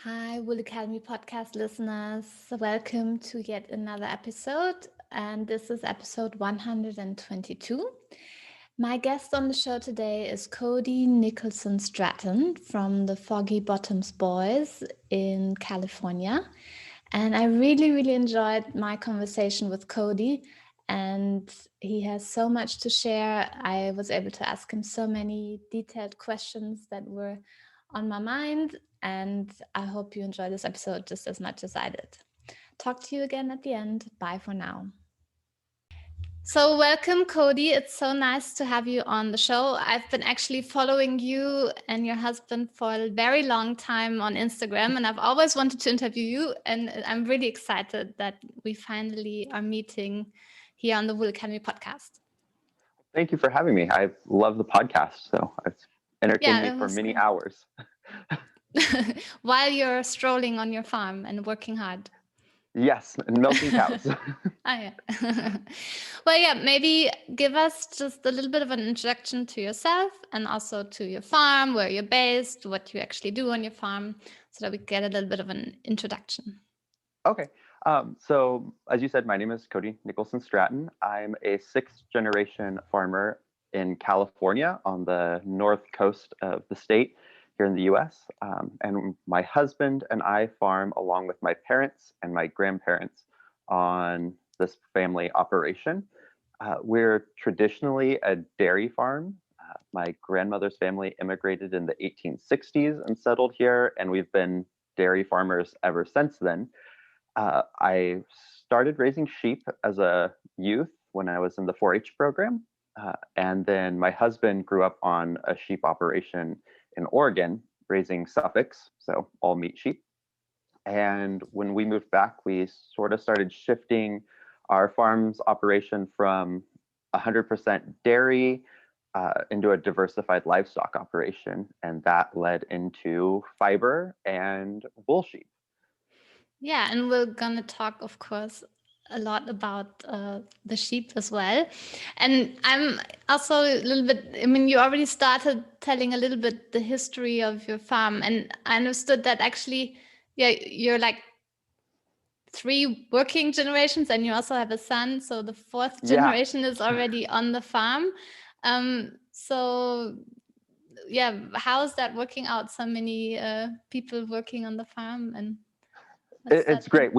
Hi, Wool Academy podcast listeners. Welcome to yet another episode. And this is episode 122. My guest on the show today is Cody Nicholson-Stratton from the Foggy Bottoms Boys in California. And I really enjoyed my conversation with Cody. And he has so much to share. I was able to ask him so many detailed questions that were on my mind. And I hope you enjoy this episode just as much as I did. Talk to you again at the end. Bye for now. So, welcome, Cody. It's so nice to have you on the show. I've been actually following you and your husband for a very long time on Instagram, and I've always wanted to interview you. And I'm really excited that we finally are meeting here on the Wool Academy podcast. Thank you for having me. I love the podcast, so it's entertained Yeah, me it for was many great. hours. While you're strolling on your farm and working hard. Yes, and milking cows. Oh, yeah. Well, yeah, maybe give us just a little bit of an introduction to yourself and also to your farm, where you're based, what you actually do on your farm, so that we get a little bit of an introduction. Okay. So, as you said, my name is Cody Nicholson-Stratton. I'm a sixth generation farmer in California on the north coast of the state here in the US. And my husband and I farm along with my parents and my grandparents on this family operation. We're traditionally a dairy farm. My grandmother's family immigrated in the 1860s and settled here, and we've been dairy farmers ever since then. I started raising sheep as a youth when I was in the 4 H program. And then my husband grew up on a sheep operation in Oregon, raising Suffolks, so all meat sheep. And when we moved back, we sort of started shifting our farm's operation from 100% dairy into a diversified livestock operation. And that led into fiber and wool sheep. Yeah, and we're gonna talk, of course, a lot about the sheep as well. And I'm also a little bit, I mean, you already started telling a little bit the history of your farm, and I understood that actually, yeah, you're like three working generations and you also have a son, so the fourth Yeah. generation is already on the farm. So yeah, how is that working out, so many people working on the farm, and what's that It's been? great.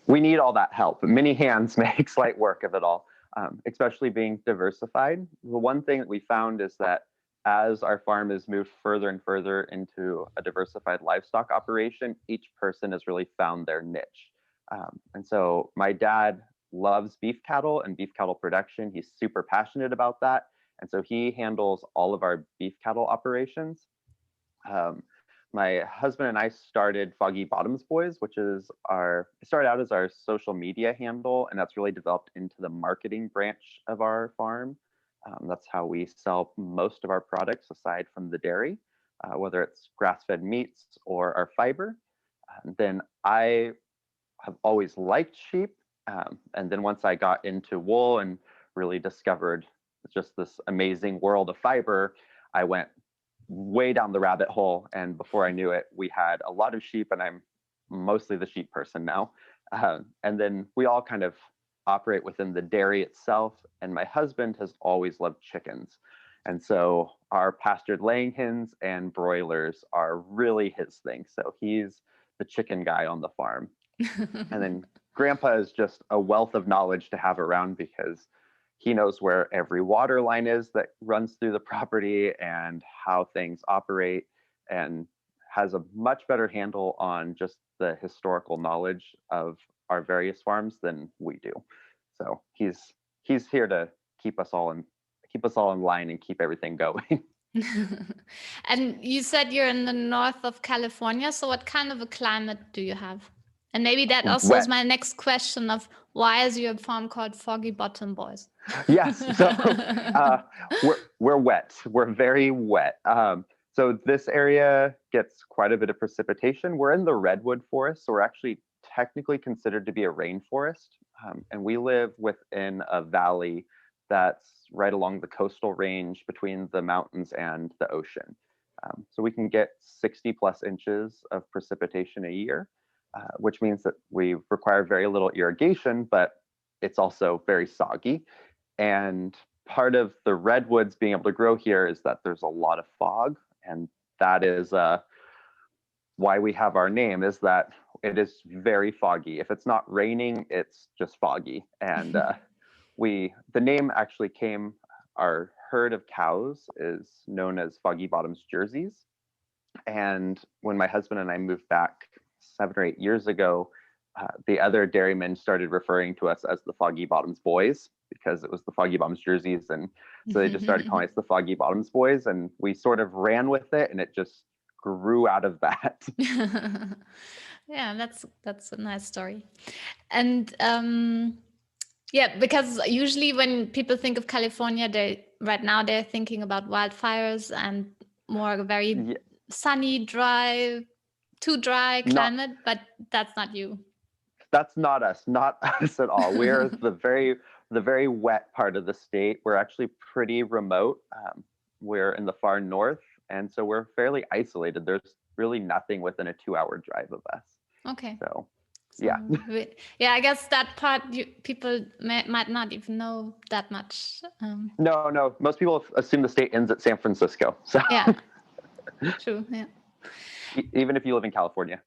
We need all that help. Many hands make light work of it all, especially being diversified. The one thing that we found is that as our farm has moved further and further into a diversified livestock operation, each person has really found their niche. And so my dad loves beef cattle and beef cattle production. He's super passionate about that. And so he handles all of our beef cattle operations. Um, my husband and I started Foggy Bottoms Boys, which is it started out as our social media handle, and that's really developed into the marketing branch of our farm. That's how we sell most of our products aside from the dairy, whether it's grass-fed meats or our fiber. Then I have always liked sheep. And then once I got into wool and really discovered just this amazing world of fiber, I went way down the rabbit hole. And before I knew it, we had a lot of sheep, and I'm mostly the sheep person now. And then we all kind of operate within the dairy itself. And my husband has always loved chickens. And so our pastured laying hens and broilers are really his thing. So he's the chicken guy on the farm. And then grandpa is just a wealth of knowledge to have around because he knows where every water line is that runs through the property and how things operate, and has a much better handle on just the historical knowledge of our various farms than we do. So he's here to keep us all in line and keep everything going. And you said you're in the north of California, so what kind of a climate do you have? And maybe that also is Wet. my next question of why is your farm called Foggy Bottom Boys? Yes. So uh, we're wet. We're very wet. So this area gets quite a bit of precipitation. We're in the redwood forest, so we're actually technically considered to be a rainforest, and we live within a valley that's right along the coastal range between the mountains and the ocean. So we can get 60 plus inches of precipitation a year, which means that we require very little irrigation, but it's also very soggy. And part of the redwoods being able to grow here is that there's a lot of fog, and that is why we have our name, is that it is very foggy. If it's not raining, it's just foggy. And the name actually came, our herd of cows is known as Foggy Bottoms Jerseys. And when my husband and I moved back 7 or 8 years ago, the other dairymen started referring to us as the Foggy Bottoms Boys because it was the Foggy Bottoms jerseys. And so they just started calling us the Foggy Bottoms Boys. And we sort of ran with it, and it just grew out of that. Yeah, that's a nice story. And yeah, because usually when people think of California, they're thinking about wildfires and more very Yeah, sunny, dry, too dry not climate, but that's not you. that's not us, not us at all. We're the very wet part of the state. We're actually pretty remote. We're in the far north, and so we're fairly isolated. There's really nothing within a 2-hour drive of us. Okay. So, So yeah. yeah, I guess that part people might not even know that much. No. Most people assume the state ends at San Francisco. So Yeah, true. Yeah. even if you live in California.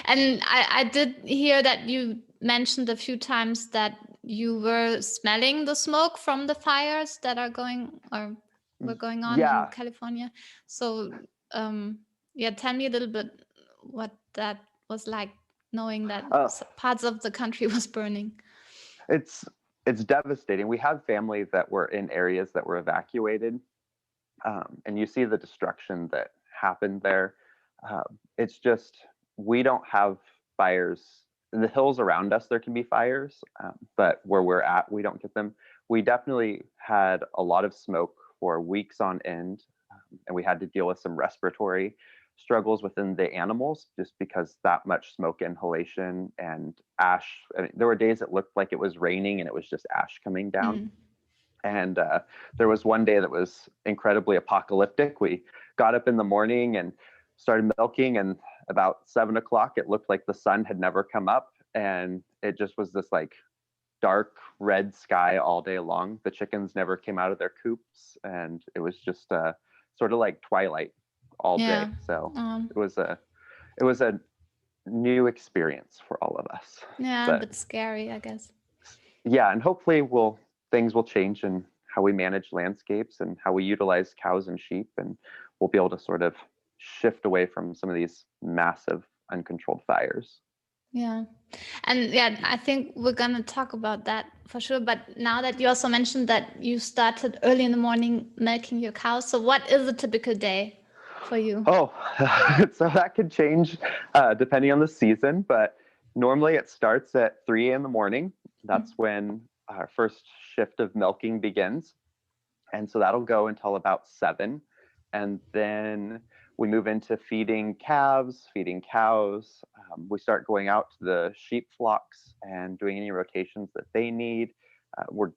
And I did hear that you mentioned a few times that you were smelling the smoke from the fires that are going or were going on in Yeah. California. So, yeah, tell me a little bit what that was like, knowing that Uh, parts of the country was burning. it's it's devastating. We have family that were in areas that were evacuated, and you see the destruction that happened there. It's just we don't have fires in the hills around us. There can be fires, but where we're at, we don't get them. We definitely had a lot of smoke for weeks on end, and we had to deal with some respiratory struggles within the animals just because that much smoke inhalation and ash. I mean, there were days it looked like it was raining and it was just ash coming down. Mm. And there was one day that was incredibly apocalyptic. We got up in the morning and started milking, and about 7 o'clock, it looked like the sun had never come up, and it just was this like dark red sky all day long. The chickens never came out of their coops, and it was just sort of like twilight all day. Yeah. So it was a new experience for all of us. Yeah, a But bit scary, I guess. yeah, and hopefully things will change in how we manage landscapes and how we utilize cows and sheep, and we'll be able to sort of shift away from some of these massive uncontrolled fires. Yeah. And yeah, I think we're going to talk about that for sure. But now that you also mentioned that you started early in the morning milking your cows, so what is a typical day for you? Oh, so that could change depending on the season, but normally it starts at 3 in the morning. That's when our first shift of milking begins. And so that'll go until about 7. And then we move into feeding calves, feeding cows. We start going out to the sheep flocks and doing any rotations that they need. We're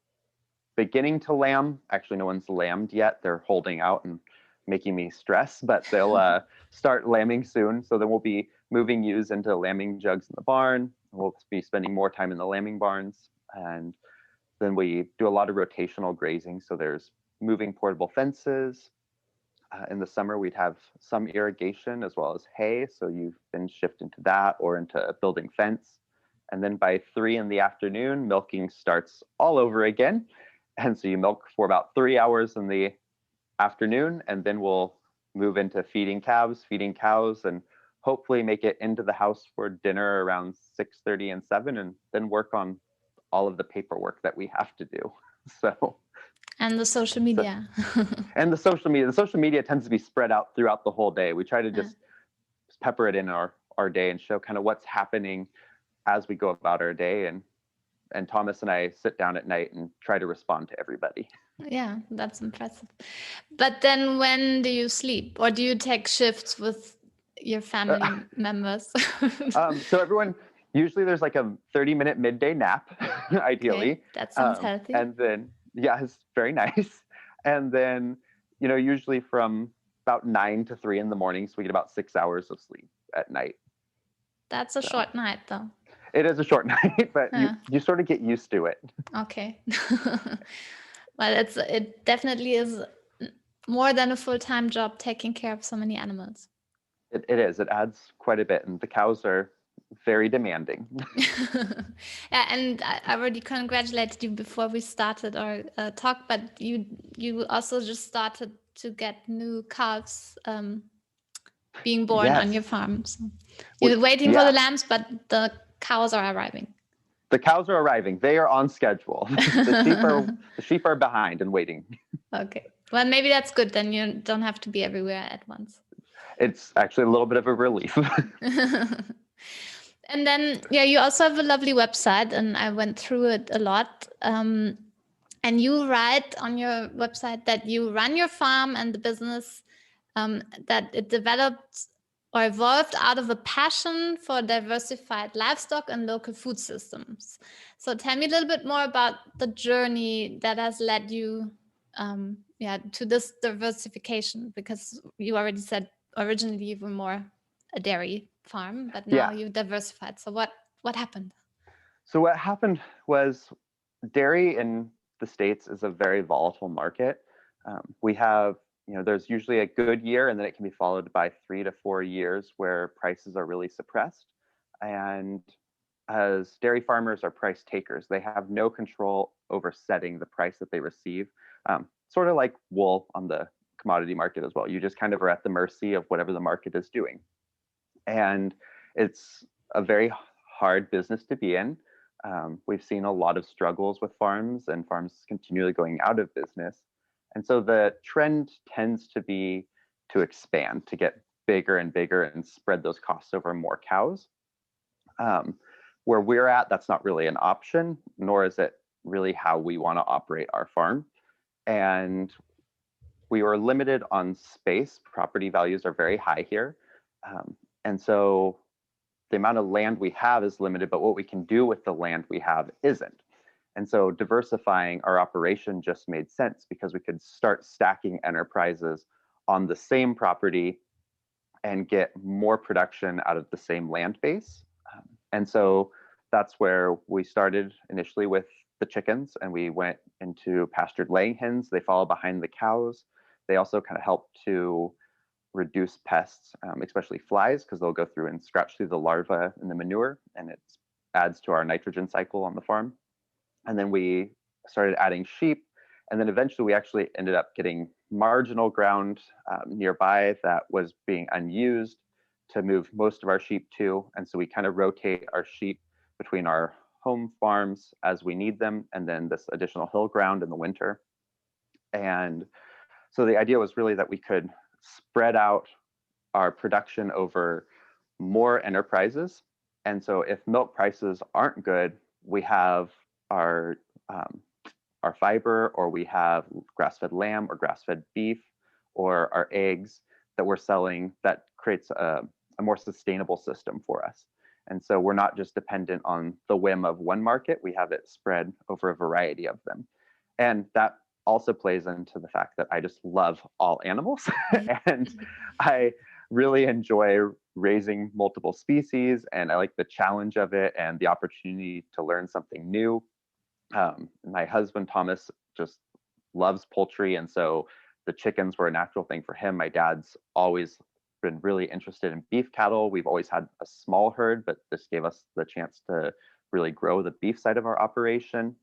beginning to lamb. Actually, no one's lambed yet. They're holding out and making me stress, but they'll start lambing soon. So then we'll be moving ewes into lambing jugs in the barn. We'll be spending more time in the lambing barns. And then we do a lot of rotational grazing. So there's moving portable fences. In the summer, we'd have some irrigation as well as hay. So you've been shifted into that or into building fence. And then by 3 in the afternoon, milking starts all over again. And so you milk for about 3 hours in the afternoon, and then we'll move into feeding calves, feeding cows, and hopefully make it into the house for dinner around 6:30 and 7, and then work on all of the paperwork that we have to do. So And the social media. and the social media tends to be spread out throughout the whole day. We try to just pepper it in our day and show kind of what's happening as we go about our day, and Thomas and I sit down at night and try to respond to everybody. Yeah, that's impressive. But then when do you sleep, or do you take shifts with your family members? So everyone, usually there's like a 30-minute midday nap, ideally. Okay, that sounds healthy. And then, yeah, it's very nice. And then, usually from about 9 to 3 in the morning, so we get about 6 hours of sleep at night. That's a So short night, though. it is a short night, but Yeah. you sort of get used to it. Okay. Well, it definitely is more than a full-time job taking care of so many animals. It is. It adds quite a bit, and the cows are very demanding. Yeah, and I already congratulated you before we started our talk, but you also just started to get new calves being born on your Yes. farm. So you're waiting for the Yeah. lambs, but the cows are arriving. The cows are arriving. They are on schedule. The sheep are behind and waiting. Okay. Well, maybe that's good. Then you don't have to be everywhere at once. It's actually a little bit of a relief. And then, yeah, you also have a lovely website, and I went through it a lot. And you write on your website that you run your farm and the business, that it developed or evolved out of a passion for diversified livestock and local food systems. So tell me a little bit more about the journey that has led you, to this diversification, because you already said originally you were more a dairy farm, but now Yeah. you diversified. So what happened? So what happened was dairy in the States is a very volatile market. We have, there's usually a good year, and then it can be followed by 3 to 4 years where prices are really suppressed. And as dairy farmers are price takers, they have no control over setting the price that they receive. Sort of like wool on the commodity market as well. You just kind of are at the mercy of whatever the market is doing. And it's a very hard business to be in. We've seen a lot of struggles with farms and farms continually going out of business. And so the trend tends to be to expand, to get bigger and bigger and spread those costs over more cows. Where we're at, that's not really an option, nor is it really how we want to operate our farm. And we were limited on space. Property values are very high here. And so the amount of land we have is limited, but what we can do with the land we have isn't. And so diversifying our operation just made sense because we could start stacking enterprises on the same property and get more production out of the same land base. And so that's where we started initially with the chickens, and we went into pastured laying hens. They follow behind the cows. They also kind of help to reduce pests, especially flies, because they'll go through and scratch through the larvae in the manure, and it adds to our nitrogen cycle on the farm. And then we started adding sheep, and then eventually we actually ended up getting marginal ground nearby that was being unused to move most of our sheep to. And so we kind of rotate our sheep between our home farms as we need them, and then this additional hill ground in the winter. And so the idea was really that we could spread out our production over more enterprises. And so if milk prices aren't good, we have our fiber, or we have grass-fed lamb or grass-fed beef, or our eggs that we're selling, that creates a more sustainable system for us. And so we're not just dependent on the whim of one market, we have it spread over a variety of them. And that also plays into the fact that I just love all animals and I really enjoy raising multiple species, and I like the challenge of it and the opportunity to learn something new. My husband, Thomas, just loves poultry, and so the chickens were a natural thing for him. My dad's always been really interested in beef cattle. We've always had a small herd, but this gave us the chance to really grow the beef side of our operation.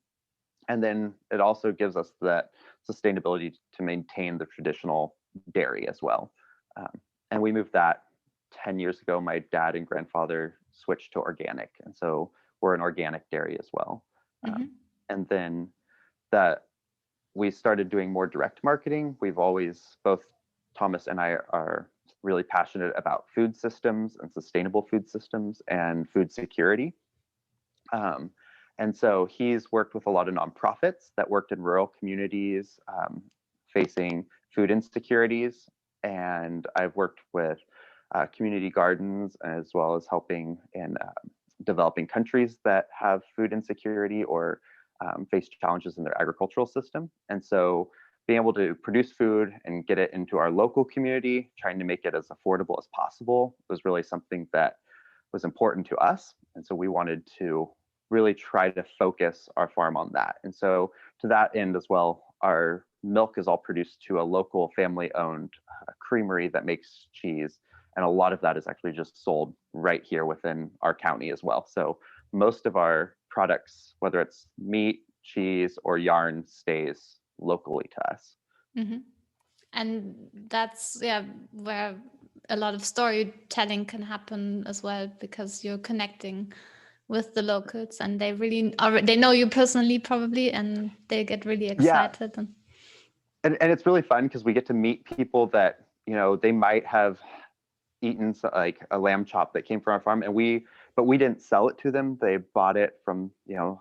And then it also gives us that sustainability to maintain the traditional dairy as well. And we moved that 10 years ago. My dad and grandfather switched to organic, and so we're an organic dairy as well. And then that we started doing more direct marketing. We've always, both Thomas and I are really passionate about food systems and sustainable food systems and food security. And so he's worked with a lot of nonprofits that worked in rural communities facing food insecurities. And I've worked with community gardens, as well as helping in developing countries that have food insecurity or face challenges in their agricultural system. And so being able to produce food and get it into our local community, trying to make it as affordable as possible was really something that was important to us. And so we wanted to really try to focus our farm on that. And so to that end as well, our milk is all produced to a local family-owned creamery that makes cheese. And a lot of that is actually just sold right here within our county as well. So most of our products, whether it's meat, cheese, or yarn, stays locally to us. Mm-hmm. And that's where a lot of storytelling can happen as well, because you're connecting with the locals and they really they know you personally probably, and they get really Yeah, excited. and it's really fun because we get to meet people that, you know, they might have eaten like a lamb chop that came from our farm, and we didn't sell it to them. They bought it from, you know,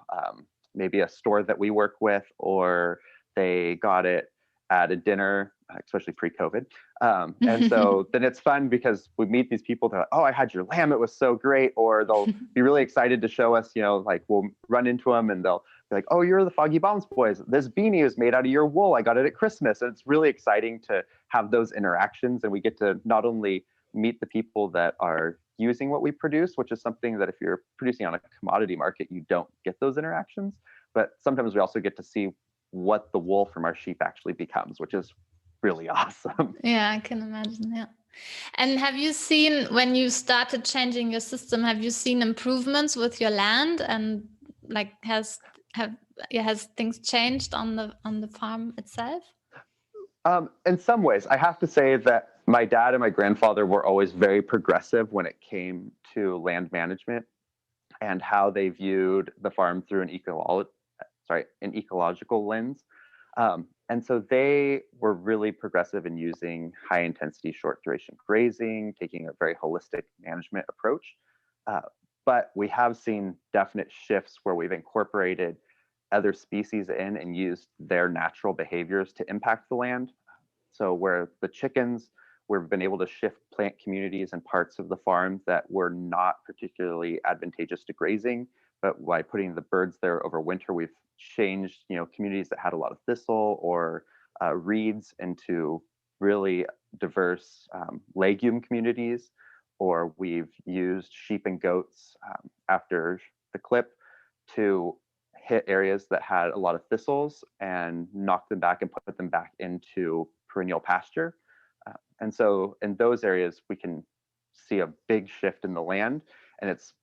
maybe a store that we work with, or they got it at a dinner, especially pre-COVID. And so then it's fun because we meet these people that are like, oh, I had your lamb, it was so great. Or they'll be really excited to show us, you know, like we'll run into them and they'll be like, oh, you're the Foggy Bottoms Boys. This beanie is made out of your wool. I got it at Christmas. And it's really exciting to have those interactions. And we get to not only meet the people that are using what we produce, which is something that if you're producing on a commodity market, you don't get those interactions. But sometimes we also get to see what the wool from our sheep actually becomes, which is really awesome. Yeah, I can imagine. Yeah. And have you seen, when you started changing your system, have you seen improvements with your land, and like has things changed on the farm itself? In some ways, I have to say that my dad and my grandfather were always very progressive when it came to land management and how they viewed the farm through an ecological lens. And so they were really progressive in using high intensity, short duration grazing, taking a very holistic management approach. Uh, but we have seen definite shifts where we've incorporated other species in and used their natural behaviors to impact the land. So where the chickens, we've been able to shift plant communities and parts of the farm that were not particularly advantageous to grazing, but by putting the birds there over winter, we've changed, you know, communities that had a lot of thistle or reeds into really diverse legume communities. Or we've used sheep and goats after the clip to hit areas that had a lot of thistles and knock them back and put them back into perennial pasture. And so in those areas, we can see a big shift in the land. And it's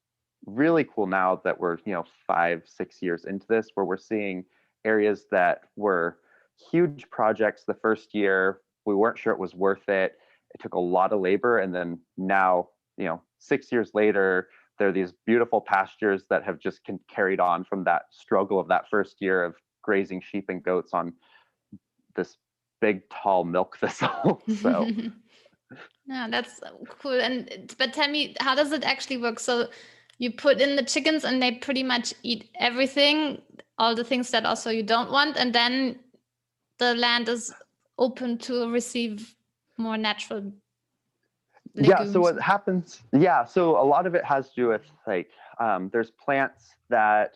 really cool now that we're, you know, 5-6 years into this, where we're seeing areas that were huge projects the first year. We weren't sure it was worth it. It took a lot of labor. And then now, you know, 6 years later, there are these beautiful pastures that have just carried on from that struggle of that first year of grazing sheep and goats on this big, tall milk thistle. So Yeah, that's cool. But tell me, how does it actually work? So you put in the chickens and they pretty much eat everything, all the things that also you don't want, and then the land is open to receive more natural yeah, so legumes. what happens, yeah, so a lot of it has to do with like there's plants that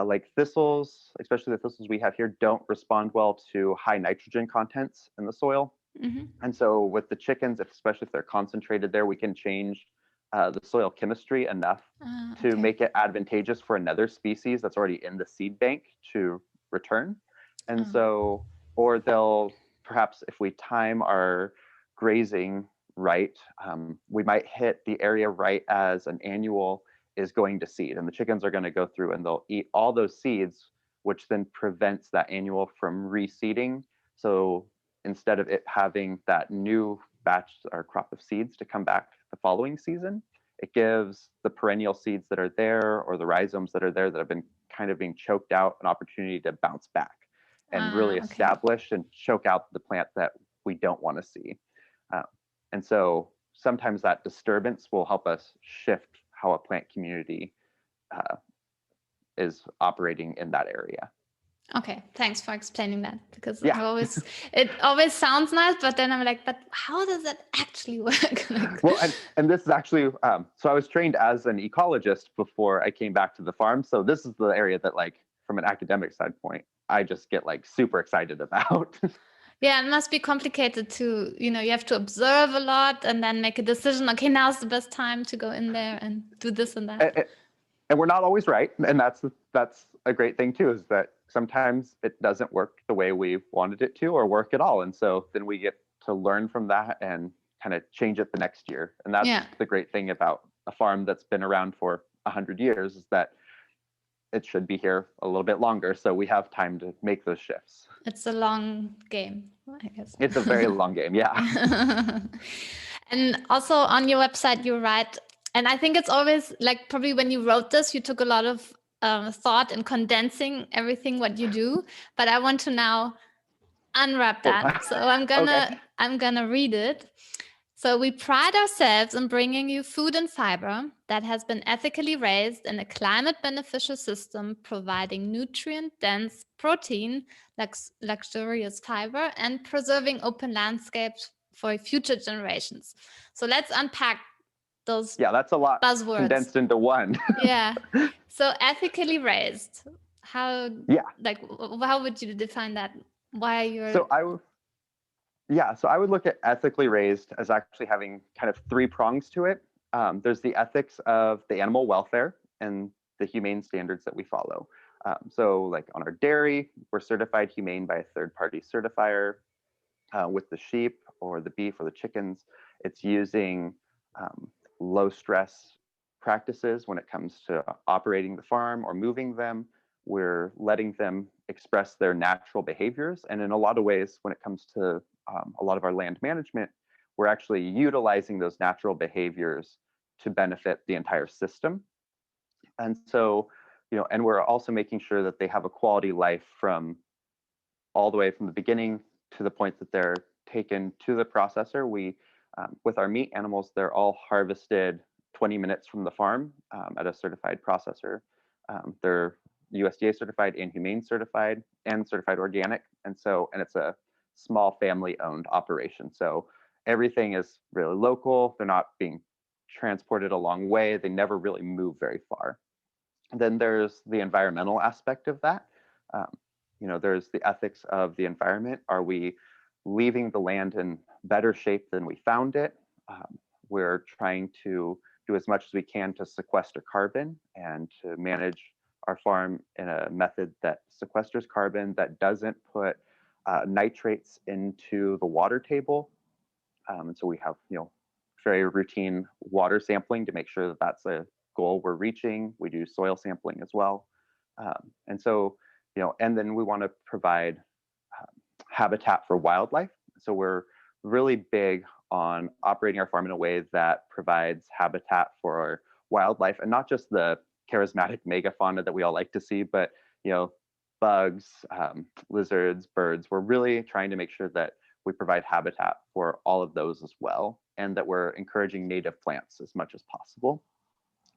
like thistles, especially the thistles we have here, don't respond well to high nitrogen contents in the soil. Mm-hmm. And so with the chickens, especially if they're concentrated there, we can change the soil chemistry enough to Okay. make it advantageous for another species that's already in the seed bank to return. And so, or they'll perhaps, if we time our grazing right, we might hit the area right as an annual is going to seed, and the chickens are going to go through and they'll eat all those seeds, which then prevents that annual from reseeding. So instead of it having that new batch or crop of seeds to come back the following season, it gives the perennial seeds that are there or the rhizomes that are there that have been kind of being choked out an opportunity to bounce back and really Okay. establish and choke out the plant that we don't want to see. Uh, and so sometimes that disturbance will help us shift how a plant community uh, is operating in that area. Okay, thanks for explaining that, because Yeah. it always sounds nice, but then I'm like, but how does that actually work? Like, Well, and this is actually, so I was trained as an ecologist before I came back to the farm. So this is the area that like from an academic standpoint, I just get like super excited about. Yeah, it must be complicated to, you have to observe a lot and then make a decision. Okay, now's the best time to go in there and do this and that. And we're not always right, and that's a great thing too, is that sometimes it doesn't work the way we wanted it to or work at all, and so then we get to learn from that and kind of change it the next year. And that's Yeah. the great thing about a farm that's been around for 100 years, is that it should be here a little bit longer, so we have time to make those shifts. It's a long game, I guess. It's a very long game, yeah. And also on your website, you write, and I think it's always like, probably when you wrote this, you took a lot of thought in condensing everything what you do. But I want to now unwrap that. So Okay. I'm gonna read it. So we pride ourselves in bringing you food and fiber that has been ethically raised in a climate beneficial system, providing nutrient-dense protein, luxurious fiber, and preserving open landscapes for future generations. So let's unpack those Yeah, that's a lot buzzwords. condensed into one. Yeah. So ethically raised. How Yeah. like how would you define that? Why you're So I would look at ethically raised as actually having kind of three prongs to it. There's the ethics of the animal welfare and the humane standards that we follow. So, like on our dairy, we're certified humane by a third-party certifier. With the sheep or the beef or the chickens, it's using low stress practices when it comes to operating the farm or moving them. We're letting them express their natural behaviors. And in a lot of ways, when it comes to a lot of our land management, we're actually utilizing those natural behaviors to benefit the entire system. And so, and we're also making sure that they have a quality life from all the way from the beginning to the point that they're taken to the processor. With our meat animals, they're all harvested 20 minutes from the farm at a certified processor. They're USDA certified and humane certified and certified organic. And it's a small family owned operation. So everything is really local. They're not being transported a long way. They never really move very far. And then there's the environmental aspect of that. Um, there's the ethics of the environment. Are we leaving the land in better shape than we found it? We're trying to do as much as we can to sequester carbon and to manage our farm in a method that sequesters carbon, that doesn't put nitrates into the water table. And so we have, very routine water sampling to make sure that that's a goal we're reaching. We do soil sampling as well. And so, and then we want to provide habitat for wildlife. So we're really big on operating our farm in a way that provides habitat for wildlife, and not just the charismatic megafauna that we all like to see, but bugs, lizards, birds. We're really trying to make sure that we provide habitat for all of those as well, and that we're encouraging native plants as much as possible.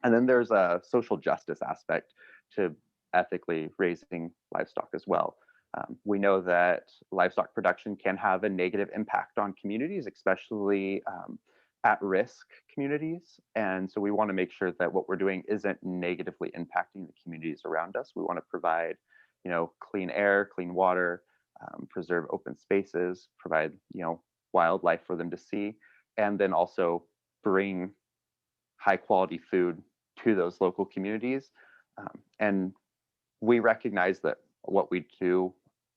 And then there's a social justice aspect to ethically raising livestock as well. We know that livestock production can have a negative impact on communities, especially at-risk communities. And so we want to make sure that what we're doing isn't negatively impacting the communities around us. We want to provide, clean air, clean water, preserve open spaces, provide, wildlife for them to see, and then also bring high quality food to those local communities. And we recognize that what we do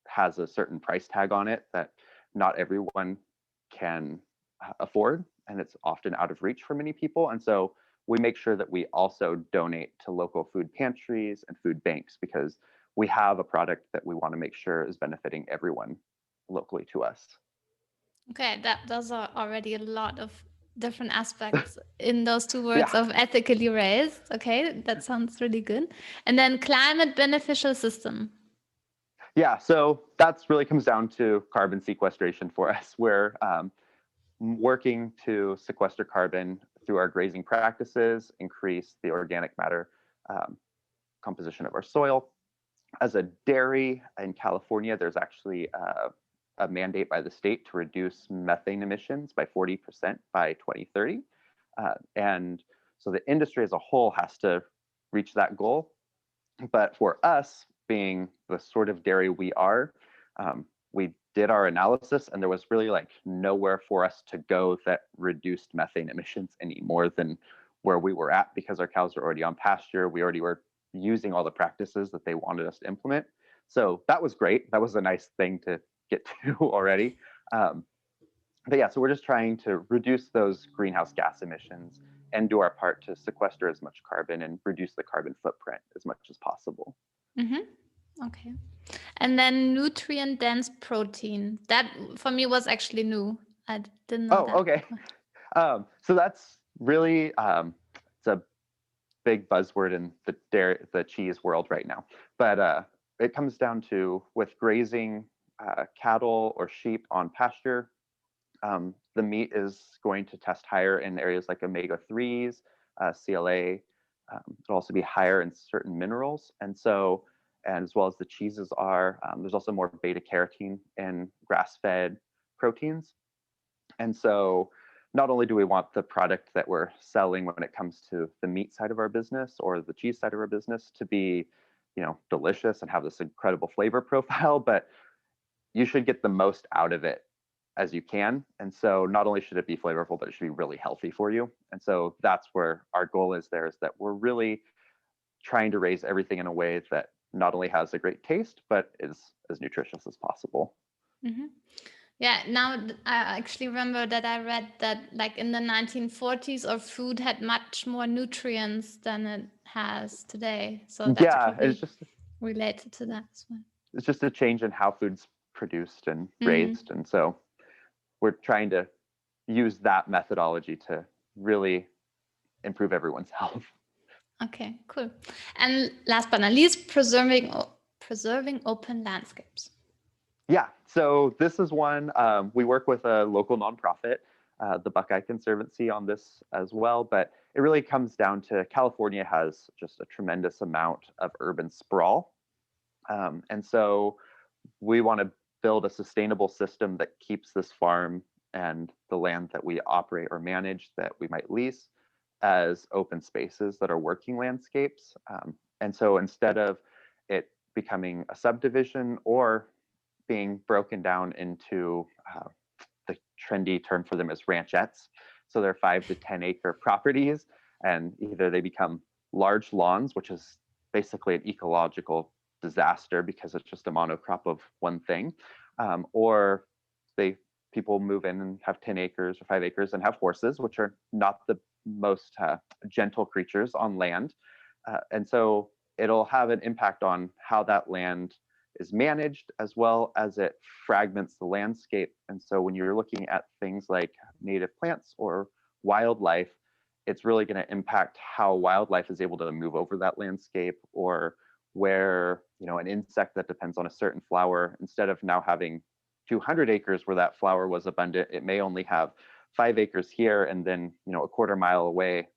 has a certain price tag on it that not everyone can afford, and it's often out of reach for many people. And so we make sure that we also donate to local food pantries and food banks, because we have a product that we want to make sure is benefiting everyone locally to us. Okay, those are already a lot of different aspects in those two words Yeah. of ethically raised. Okay, that sounds really good. And then climate beneficial system. Yeah, so that's really comes down to carbon sequestration for us. We're working to sequester carbon through our grazing practices, increase the organic matter composition of our soil. As a dairy in California, there's actually a mandate by the state to reduce methane emissions by 40% by 2030. And so the industry as a whole has to reach that goal. But for us, being the sort of dairy we are, we did our analysis, and there was really like nowhere for us to go that reduced methane emissions any more than where we were at, because our cows are already on pasture. We already were using all the practices that they wanted us to implement. So that was great. That was a nice thing to get to already. But yeah, so we're just trying to reduce those greenhouse gas emissions and do our part to sequester as much carbon and reduce the carbon footprint as much as possible. Okay. And then nutrient dense protein. That for me was actually new. I didn't know that. Okay. So that's really it's a big buzzword in the cheese world right now. But it comes down to, with grazing cattle or sheep on pasture, the meat is going to test higher in areas like omega-3s, CLA. It'll also be higher in certain minerals. And as well as the cheeses are, there's also more beta carotene in grass-fed proteins. And so not only do we want the product that we're selling when it comes to the meat side of our business or the cheese side of our business to be, delicious and have this incredible flavor profile, but you should get the most out of it as you can. And so not only should it be flavorful, but it should be really healthy for you. And so that's where our goal is there, is that we're really trying to raise everything in a way that not only has a great taste, but is as nutritious as possible. Mm-hmm. Yeah, now I actually remember that I read that like in the 1940s, our food had much more nutrients than it has today. So that's probably related to that as well. It's just a change in how food's produced and raised. And so we're trying to use that methodology to really improve everyone's health. Okay, cool. And last but not least, preserving open landscapes. Yeah, so this is one, we work with a local nonprofit, the Buckeye Conservancy, on this as well, but it really comes down to California has just a tremendous amount of urban sprawl. And so we want to build a sustainable system that keeps this farm and the land that we operate or manage that we might lease as open spaces that are working landscapes. And so instead of it becoming a subdivision or being broken down into the trendy term for them is ranchettes. So they're 5 to 10 acre properties, and either they become large lawns, which is basically an ecological disaster because it's just a monocrop of one thing, or people move in and have 10 acres or 5 acres and have horses, which are not the most gentle creatures on land. And so it'll have an impact on how that land is managed, as well as it fragments the landscape. And so when you're looking at things like native plants or wildlife, it's really going to impact how wildlife is able to move over that landscape, or where, an insect that depends on a certain flower, instead of now having 200 acres where that flower was abundant, it may only have 5 acres here, and then, a quarter mile away,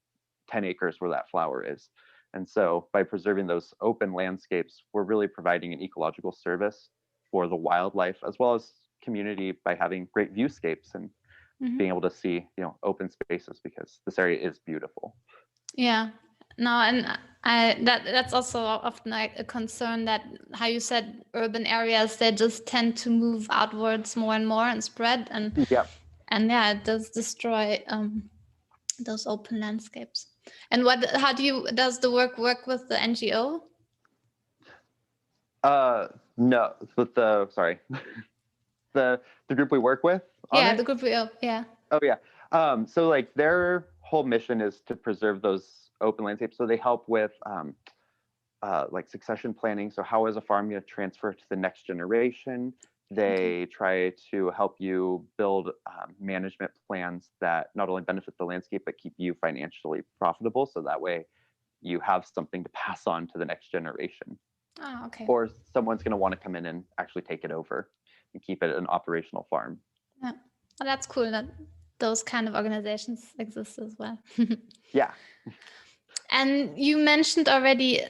10 acres where that flower is. And so by preserving those open landscapes, we're really providing an ecological service for the wildlife as well as community by having great viewscapes and being able to see, open spaces, because this area is beautiful. Yeah. No, and that's also often like a concern, that how you said urban areas, they just tend to move outwards more and more and spread, and it does destroy those open landscapes. And how does the work with the NGO? No, with the group we work with. The group yeah. Oh yeah. So like their whole mission is to preserve those open landscapes. So they help with like succession planning. So how is a farm going to transfer to the next generation? They try to help you build management plans that not only benefit the landscape, but keep you financially profitable. So that way you have something to pass on to the next generation. Oh, okay. Or someone's going to want to come in and actually take it over and keep it an operational farm. Yeah, well, that's cool that those kind of organizations exist as well. Yeah. And you mentioned already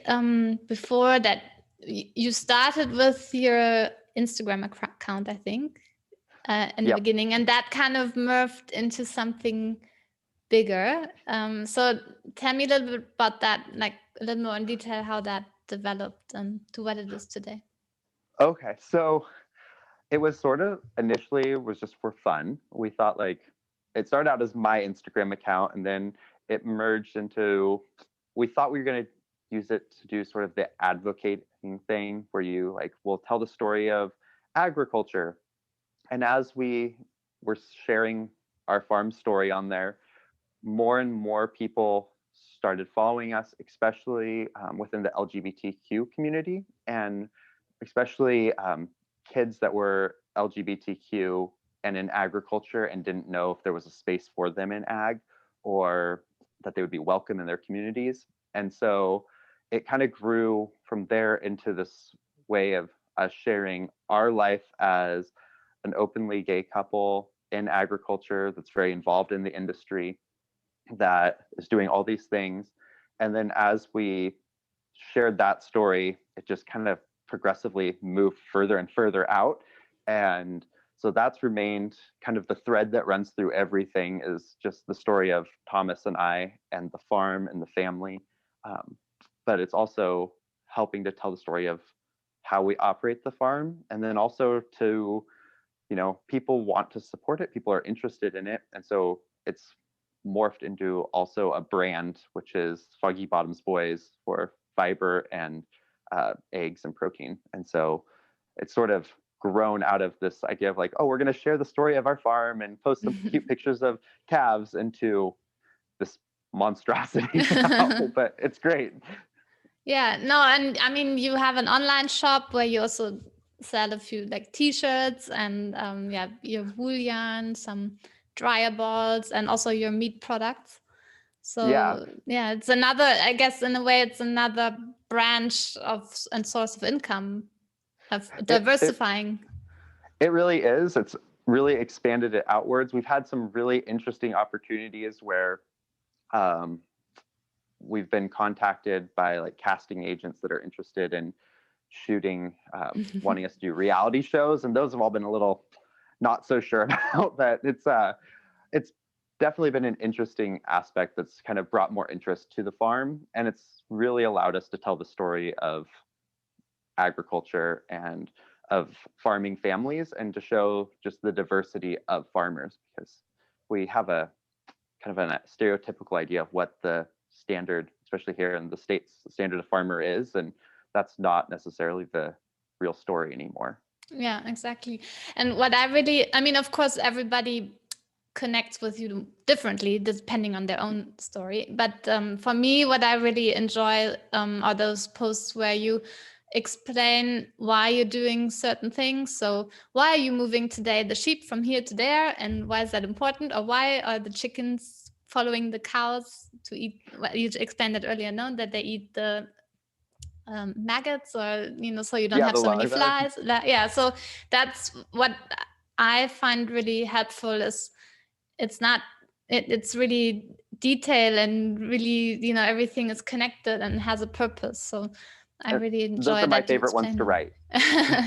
before that you started with your Instagram account, I think, in the beginning, and that kind of morphed into something bigger. So tell me a little bit about that, like a little more in detail, how that developed and to what it is today? Okay, so it was sort of initially was just for fun. We thought like it started out as my Instagram account, and then it merged into, we thought we were going to use it to do sort of the advocating thing where you like will tell the story of agriculture. And as we were sharing our farm story on there, more and more people started following us, especially within the LGBTQ community, and especially kids that were LGBTQ and in agriculture and didn't know if there was a space for them in ag or that they would be welcome in their communities. And so it kind of grew from there into this way of us sharing our life as an openly gay couple in agriculture that's very involved in the industry, that is doing all these things. And then as we shared that story, it just kind of progressively moved further and further out. And so that's remained kind of the thread that runs through everything, is just the story of Thomas and I and the farm and the family. But it's also helping to tell the story of how we operate the farm, and then also to, people want to support it, people are interested in it. And so it's morphed into also a brand, which is Foggy Bottoms Boys, for fiber and eggs and protein. And so it's sort of grown out of this idea of like, oh, we're going to share the story of our farm and post some cute pictures of calves, into this monstrosity now. But it's great. Yeah, no, and I mean, you have an online shop where you also sell a few like t-shirts and yeah, your wool yarn, some dryer balls, and also your meat products. Yeah, So yeah, it's another, I guess in a way, it's another branch of and source of income of it diversifying. it really is. It's really expanded it outwards. We've had some really interesting opportunities where um, we've been contacted by like casting agents that are interested in shooting, wanting us to do reality shows, and those have all been a little not so sure about. But it's definitely been an interesting aspect that's kind of brought more interest to the farm, and it's really allowed us to tell the story of agriculture and of farming families, and to show just the diversity of farmers, because we have a kind of a stereotypical idea of what the standard, especially here in the States, the standard of farmer is, and that's not necessarily the real story anymore. Yeah, exactly. And what I really, I mean, of course, everybody connects with you differently depending on their own story. But for me, what I really enjoy are those posts where you explain why you're doing certain things. So why are you moving today the sheep from here to there, and why is that important? Or why are the chickens following the cows to eat? Well, you explained that earlier, no, that they eat the maggots, or so you don't Yeah, have the so many larvae. flies. Yeah, so that's what I find really helpful. Is it's not it's really detail, and really everything is connected and has a purpose. So I really Those enjoy are my that you favorite ones explain to that. write.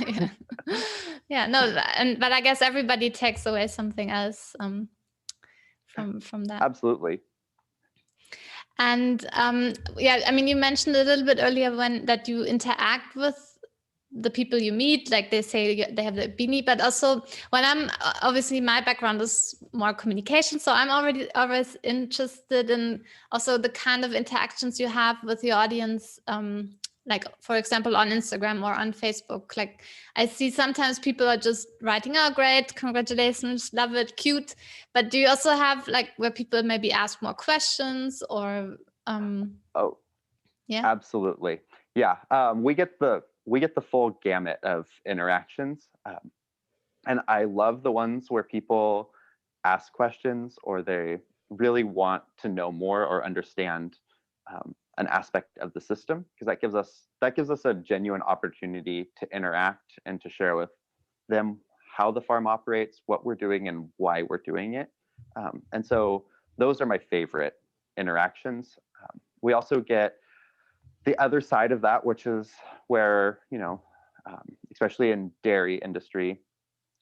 Yeah. Yeah, no, but I guess everybody takes away something else from that. Absolutely. And yeah, I mean, you mentioned a little bit earlier when that you interact with the people you meet, like they say they have the beanie, but also when I'm obviously my background is more communication, so I'm already always interested in also the kind of interactions you have with your audience, like for example on Instagram or on Facebook. Like I see sometimes people are just writing, oh great, congratulations, love it, cute, but do you also have like where people maybe ask more questions, or Oh, yeah? absolutely. Yeah, we get the full gamut of interactions, and I love the ones where people ask questions, or they really want to know more or understand an aspect of the system, because that gives us a genuine opportunity to interact and to share with them how the farm operates, what we're doing, and why we're doing it. And so those are my favorite interactions. We also get the other side of that, which is where, especially in dairy industry,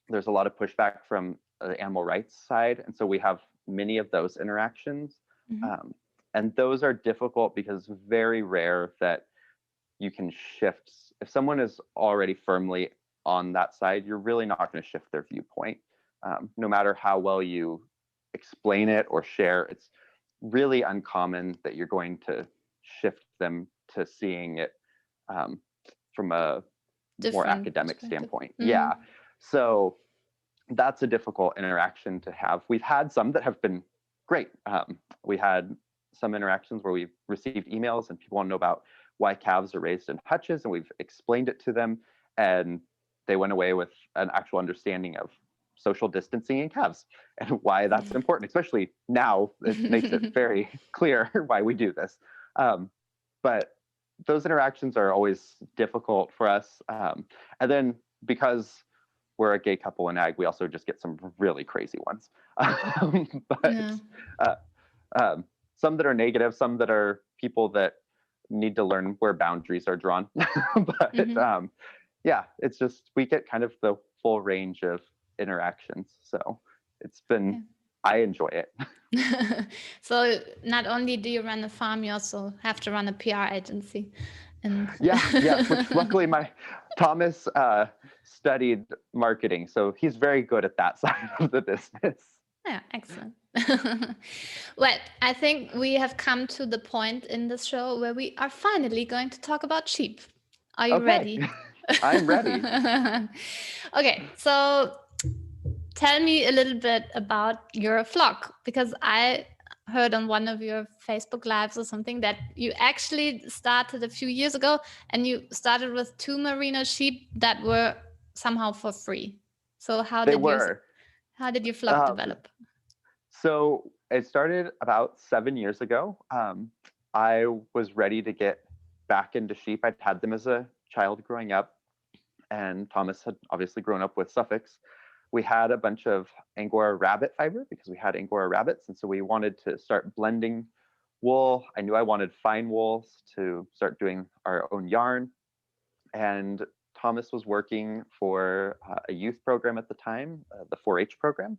there's a lot of pushback from the animal rights side. And so we have many of those interactions. Mhm. And those are difficult because very rare that you can shift. If someone is already firmly on that side, you're really not going to shift their viewpoint. No matter how well you explain it or share, it's really uncommon that you're going to shift them to seeing it from a more Different academic perspective. standpoint. Mm. Yeah. So that's a difficult interaction to have. We've had some that have been great. We had some interactions where we've received emails and people want to know about why calves are raised in hutches, and we've explained it to them, and they went away with an actual understanding of social distancing in calves and why that's important. Especially now, it makes it very clear why we do this. But those interactions are always difficult for us. And then because we're a gay couple in ag, we also just get some really crazy ones. But Yeah. Some that are negative, some that are people that need to learn where boundaries are drawn. But yeah, it's just, we get kind of the full range of interactions. So it's been, I enjoy it. So not only do you run a farm, you also have to run a PR agency. And Yes, which luckily my Thomas studied marketing, so he's very good at that side of the business. yeah, excellent. Well, I think we have come to the point in this show where we are finally going to talk about sheep. Are you Okay, ready? I'm ready. Okay, so tell me a little bit about your flock, because I heard on one of your Facebook lives or something that you actually started a few years ago, and you started with 2 merino sheep that were somehow for free. So They were. how did your flock develop? So it started about 7 years ago. I was ready to get back into sheep. I'd had them as a child growing up, and Thomas had obviously grown up with Suffolks. We had a bunch of Angora rabbit fiber because we had Angora rabbits, and so we wanted to start blending wool. I knew I wanted fine wools to start doing our own yarn, and Thomas was working for a youth program at the time, the 4-H program,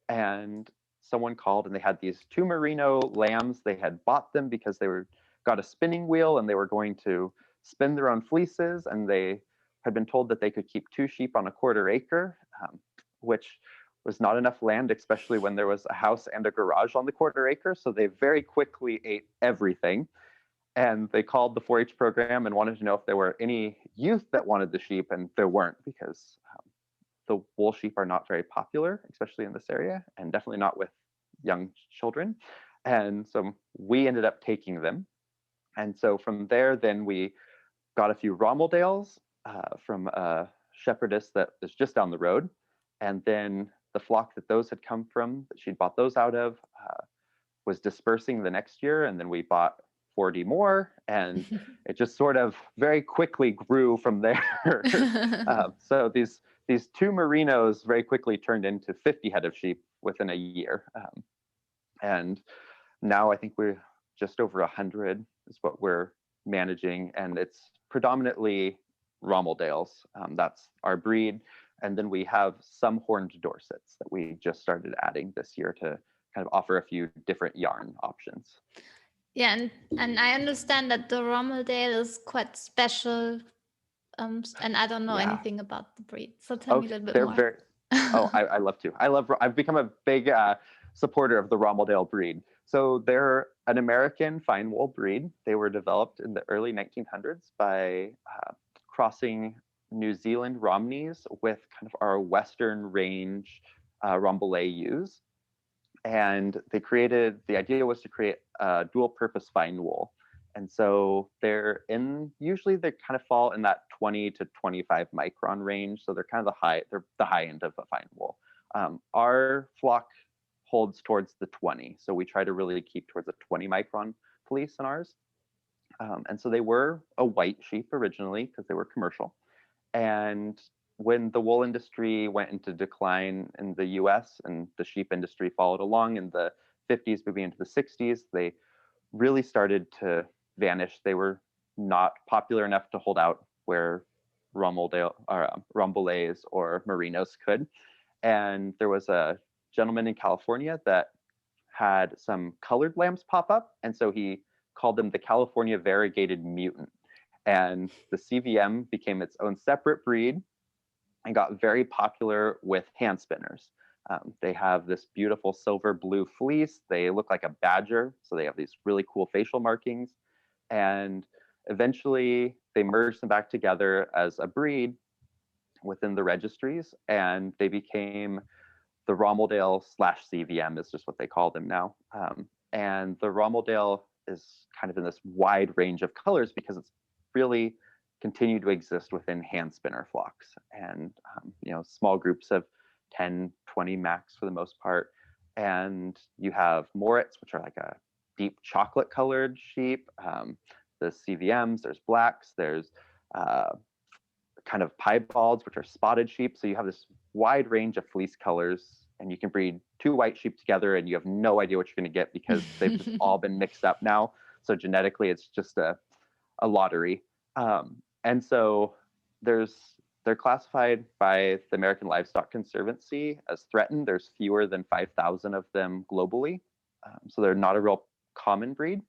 and someone called and they had these 2 merino lambs. They had bought them because they were got a spinning wheel and they were going to spin their own fleeces, and they had been told that they could keep 2 sheep on a 1/4 acre, which was not enough land, especially when there was a house and a garage on the 1/4 acre. So they very quickly ate everything. And they called the 4-H program and wanted to know if there were any youth that wanted the sheep, and there weren't, because the wool sheep are not very popular, especially in this area, and definitely not with young children. And so we ended up taking them. And so from there, then we got a few Rommeldales from a shepherdess that was just down the road. And then the flock that those had come from, that she'd bought those out of, was dispersing the next year. And then we bought 40 more, and it just sort of very quickly grew from there. So these 2 merinos very quickly turned into 50 head of sheep within a year. And now I think we're just over 100 is what we're managing, and it's predominantly Rommeldales. That's our breed. And then we have some horned Dorsets that we just started adding this year to kind of offer a few different yarn options. Yeah, and I understand that the Rommeldale is quite special, and I don't know anything about the breed. So tell me a little bit they're more. very. Oh, I love to. I've become a big supporter of the Rommeldale breed. So they're an American fine wool breed. They were developed in the early 1900s by crossing New Zealand Romneys with kind of our Western range Rambouillet ewes. And the idea was to create a dual purpose fine wool. And so usually they kind of fall in that 20 to 25 micron range. So they're kind of they're the high end of a fine wool. Our flock holds towards the 20. So we try to really keep towards a 20 micron fleece in ours. And so they were a white sheep originally because they were commercial. And when the wool industry went into decline in the US and the sheep industry followed along in the 50s, moving into the 60s, they really started to vanish. They were not popular enough to hold out where Rambouillets or Merinos could. And there was a gentleman in California that had some colored lambs pop up. And so he called them the California variegated mutant. And the CVM became its own separate breed and got very popular with hand spinners. They have this beautiful silver blue fleece. They look like a badger, so they have these really cool facial markings. And eventually, they merged them back together as a breed within the registries, and they became the Rommeldale slash CVM is just what they call them now. And the Rommeldale is kind of in this wide range of colors because it's really continued to exist within hand spinner flocks, and small groups of 10, 20 max for the most part. And you have Moritz, which are like a deep chocolate colored sheep. The CVMs, there's blacks, there's kind of piebalds, which are spotted sheep. So you have this wide range of fleece colors, and you can breed two white sheep together and you have no idea what you're going to get because they've just all been mixed up now. So genetically, it's just a lottery. And so they're classified by the American Livestock Conservancy as threatened. There's fewer than 5,000 of them globally. So they're not a real common breed.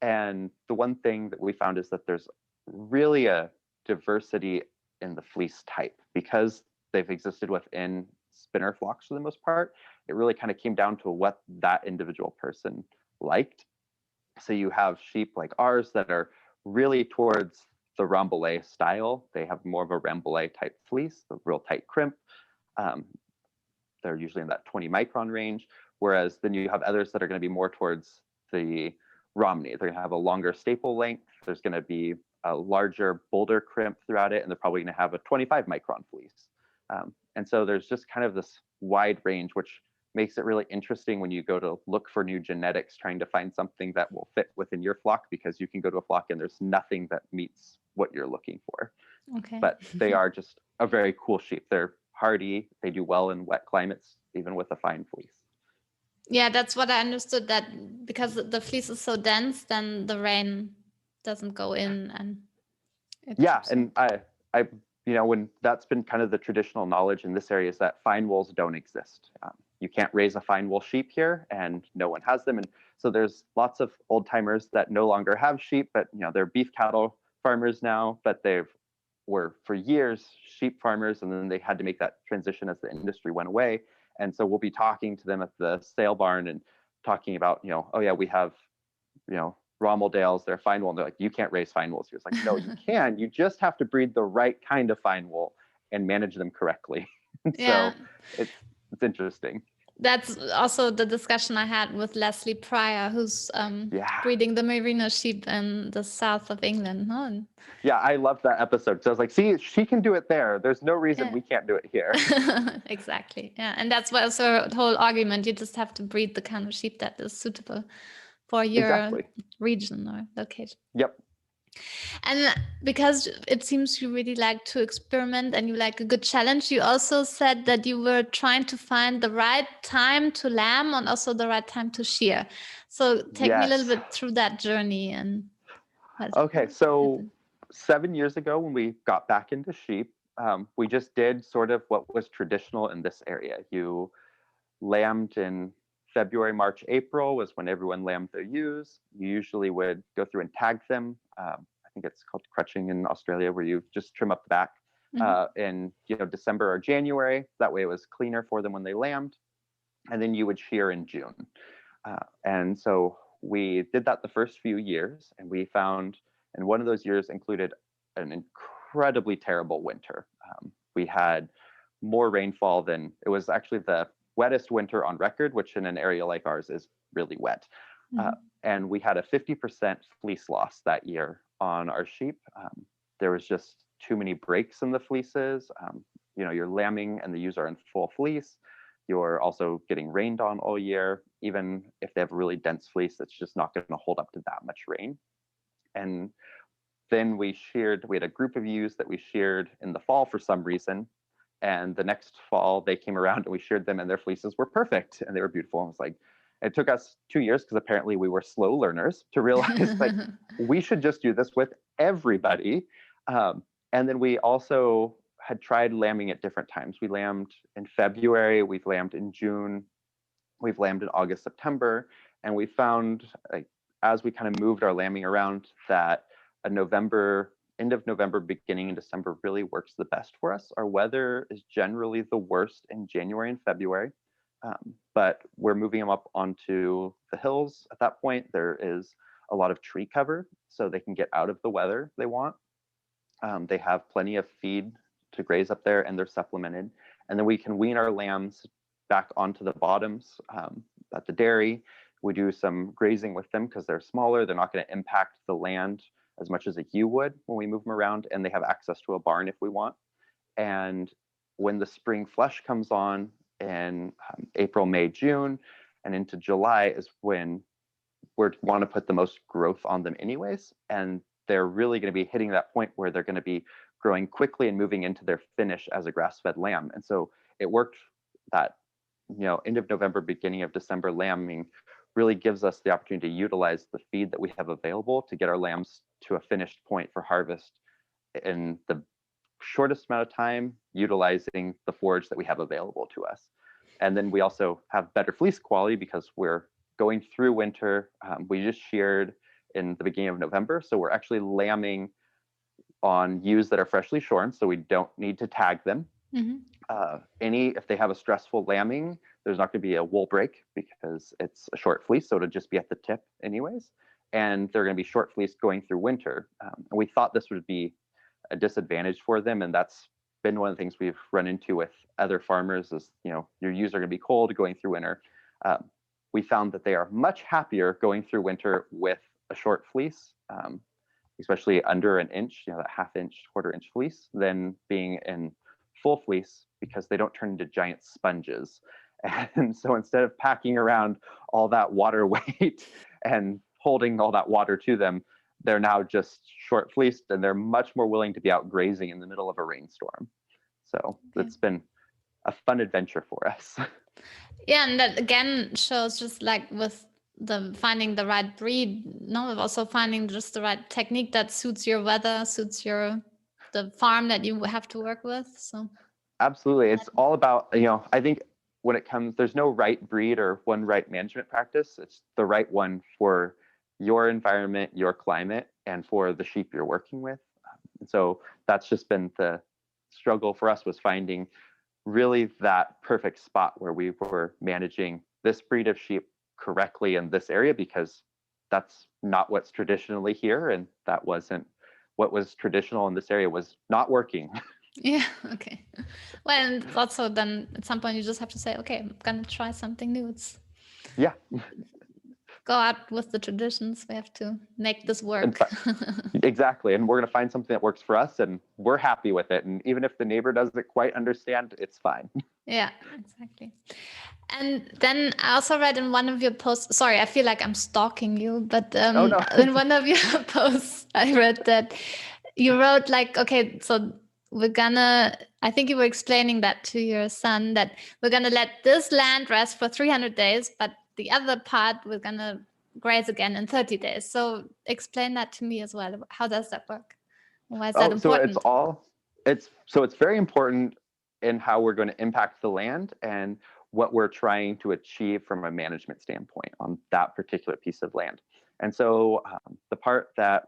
And the one thing that we found is that there's really a diversity in the fleece type because they've existed within spinner flocks for the most part. It really kind of came down to what that individual person liked. So you have sheep like ours that are really towards the Rambouillet style. They have more of a Rambouillet type fleece, a real tight crimp. They're usually in that 20 micron range. Whereas then you have others that are going to be more towards the Romney. They're going to have a longer staple length. There's going to be a larger boulder crimp throughout it, and they're probably going to have a 25 micron fleece. And so there's just kind of this wide range, which makes it really interesting when you go to look for new genetics, trying to find something that will fit within your flock, because you can go to a flock and there's nothing that meets what you're looking for. Okay. But they are just a very cool sheep. They're hardy. They do well in wet climates, even with a fine fleece. Yeah, that's what I understood, that because the fleece is so dense, then the rain doesn't go in, and and I when that's been kind of the traditional knowledge in this area is that fine wools don't exist. You can't raise a fine wool sheep here, and no one has them. And so there's lots of old timers that no longer have sheep, but they're beef cattle farmers now, but were for years sheep farmers, and then they had to make that transition as the industry went away. And so we'll be talking to them at the sale barn and talking about, oh yeah, we have, Rommeldales, they're fine wool. And they're like, you can't raise fine wools here. It's like, no, you can. You just have to breed the right kind of fine wool and manage them correctly. yeah. So it's interesting. That's also the discussion I had with Leslie Pryor, who's breeding the merino sheep in the south of England. No? Yeah, I loved that episode. So I was like, see, she can do it there. There's no reason we can't do it here. Exactly. Yeah. And that's what the whole argument. You just have to breed the kind of sheep that is suitable for your region or location. Yep. And because it seems you really like to experiment and you like a good challenge, you also said that you were trying to find the right time to lamb and also the right time to shear. So take me a little bit through that journey. And so 7 years ago, when we got back into sheep, we just did sort of what was traditional in this area. You lambed in February, March, April was when everyone lambed their ewes. You usually would go through and tag them. I think it's called crutching in Australia, where you just trim up the back in December or January. That way it was cleaner for them when they lambed. And then you would shear in June. And so we did that the first few years, and we found, and one of those years included an incredibly terrible winter. We had more rainfall than, it was actually the wettest winter on record, which in an area like ours is really wet. And we had a 50% fleece loss that year on our sheep. There was just too many breaks in the fleeces. You're lambing and the ewes are in full fleece. You're also getting rained on all year. Even if they have a really dense fleece, it's just not going to hold up to that much rain. And then we had a group of ewes that we sheared in the fall for some reason. And the next fall they came around and we sheared them and their fleeces were perfect and they were beautiful. And it was like, it took us 2 years because apparently we were slow learners to realize like we should just do this with everybody. And then we also had tried lambing at different times. We lambed in February, we've lambed in June, we've lambed in August, September. And we found, like, as we kind of moved our lambing around, that a November end of November, beginning in December really works the best for us. Our weather is generally the worst in January and February, but we're moving them up onto the hills. At that point, there is a lot of tree cover, so they can get out of the weather they want. They have plenty of feed to graze up there, and they're supplemented. And then we can wean our lambs back onto the bottoms at the dairy. We do some grazing with them because they're smaller. They're not going to impact the land as much as a ewe would when we move them around, and they have access to a barn if we want. And when the spring flush comes on in April, May, June, and into July is when we want to put the most growth on them anyways. And they're really going to be hitting that point where they're going to be growing quickly and moving into their finish as a grass-fed lamb. And so it worked that, end of November, beginning of December lambing really gives us the opportunity to utilize the feed that we have available to get our lambs to a finished point for harvest in the shortest amount of time, utilizing the forage that we have available to us. And then we also have better fleece quality because we're going through winter. We just sheared in the beginning of November, so we're actually lambing on ewes that are freshly shorn, so we don't need to tag them. If they have a stressful lambing, there's not going to be a wool break because it's a short fleece, so it'll just be at the tip anyways. And they're going to be short fleece going through winter. And we thought this would be a disadvantage for them, and that's been one of the things we've run into with other farmers is, your ewes are going to be cold going through winter. We found that they are much happier going through winter with a short fleece, especially under an inch, that half-inch, quarter-inch fleece, than being in full fleece because they don't turn into giant sponges. And so instead of packing around all that water weight and holding all that water to them, they're now just short fleeced, and they're much more willing to be out grazing in the middle of a rainstorm. So It's been a fun adventure for us. Yeah, and that again shows just like with the finding the right breed, also finding just the right technique that suits your weather, suits the farm that you have to work with. So absolutely, it's all about, I think when it comes, there's no right breed or one right management practice. It's the right one for your environment, your climate, and for the sheep you're working with. And so that's just been the struggle for us, was finding really that perfect spot where we were managing this breed of sheep correctly in this area, because that's not what's traditionally here, and that wasn't what was traditional in this area was not working. Yeah, okay. Well, and also then at some point you just have to say, okay, I'm gonna try something new. Yeah. Go out with the traditions. We have to make this work. Exactly. And we're going to find something that works for us, and we're happy with it. And even if the neighbor doesn't quite understand, it's fine. Yeah, exactly. And then I also read in one of your posts, sorry, I feel like I'm stalking you, but Oh, no. in one of your posts, I read that you wrote like, okay, so I think you were explaining that to your son, that we're going to let this land rest for 300 days, but the other part we're going to graze again in 30 days. So explain that to me as well. How does that work? Why is that important? So it's very important in how we're going to impact the land and what we're trying to achieve from a management standpoint on that particular piece of land. And so the part that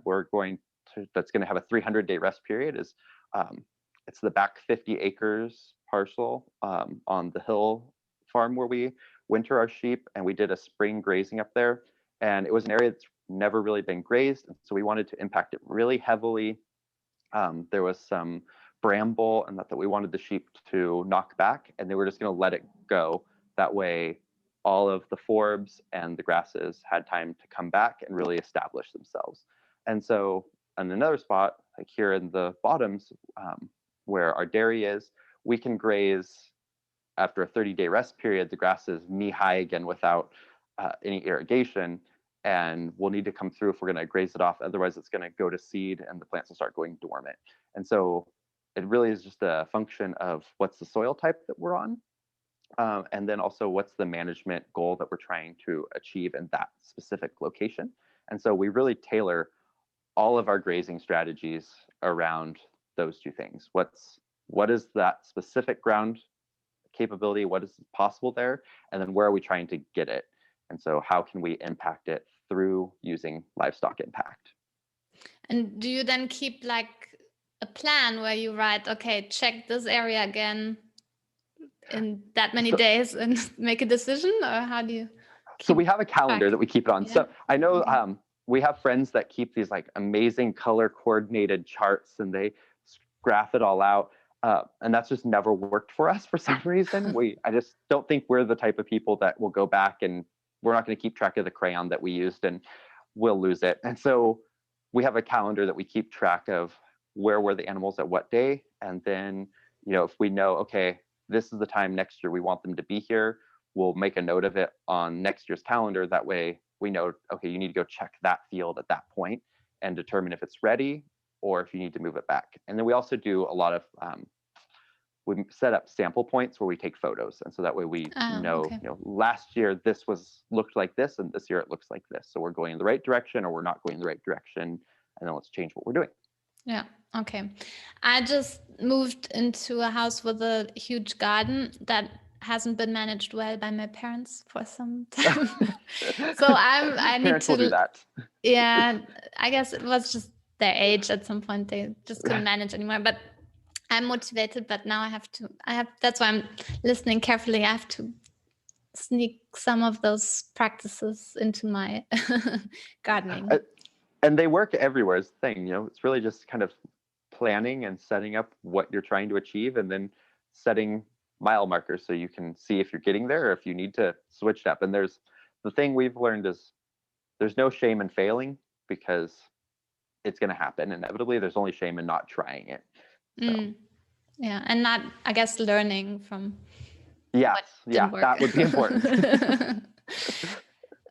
that's going to have a 300-day rest period is it's the back 50 acres parcel on the hill farm where we winter our sheep, and we did a spring grazing up there. And it was an area that's never really been grazed, and so we wanted to impact it really heavily. There was some bramble and that we wanted the sheep to knock back, and they were just going to let it go. That way, all of the forbs and the grasses had time to come back and really establish themselves. And so in another spot, like here in the bottoms, where our dairy is, we can graze after a 30-day rest period. The grass is knee-high again without any irrigation, and we'll need to come through if we're going to graze it off. Otherwise, it's going to go to seed and the plants will start going dormant. And so it really is just a function of what's the soil type that we're on, and then also what's the management goal that we're trying to achieve in that specific location. And so we really tailor all of our grazing strategies around those two things. What is that specific ground capability? What is possible there? And then where are we trying to get it? And so how can we impact it through using livestock impact? And do you then keep like a plan where you write, okay, check this area again in that many So, days and make a decision, or how do you so we keep have a calendar track? that we keep it on. Yeah. So I know Okay. we have friends that keep these like amazing color coordinated charts and they graph it all out. And that's just never worked for us for some reason. I just don't think we're the type of people that will go back and we're not going to keep track of the crayon that we used and we'll lose it. And so we have a calendar that we keep track of where were the animals at what day. And then, if we know, okay, this is the time next year we want them to be here, we'll make a note of it on next year's calendar. That way we know, okay, you need to go check that field at that point and determine if it's ready or if you need to move it back. And then we also do a lot of we set up sample points where we take photos, and so that way we Ah, know, okay. last year this looked like this, and this year it looks like this. So we're going in the right direction, or we're not going in the right direction, and then let's change what we're doing. Yeah. Okay. I just moved into a house with a huge garden that hasn't been managed well by my parents for some time. So I need Parents will do to, that. yeah, I guess it was just their age at some point. They just couldn't manage anymore. But I'm motivated, but now that's why I'm listening carefully. I have to sneak some of those practices into my gardening. And they work everywhere is the thing. It's really just kind of planning and setting up what you're trying to achieve, and then setting mile markers so you can see if you're getting there or if you need to switch it up. And the thing we've learned is there's no shame in failing, because it's going to happen inevitably. There's only shame in not trying it. So Yeah, and not, I guess, learning from yes, what didn't yeah, work. that would be important.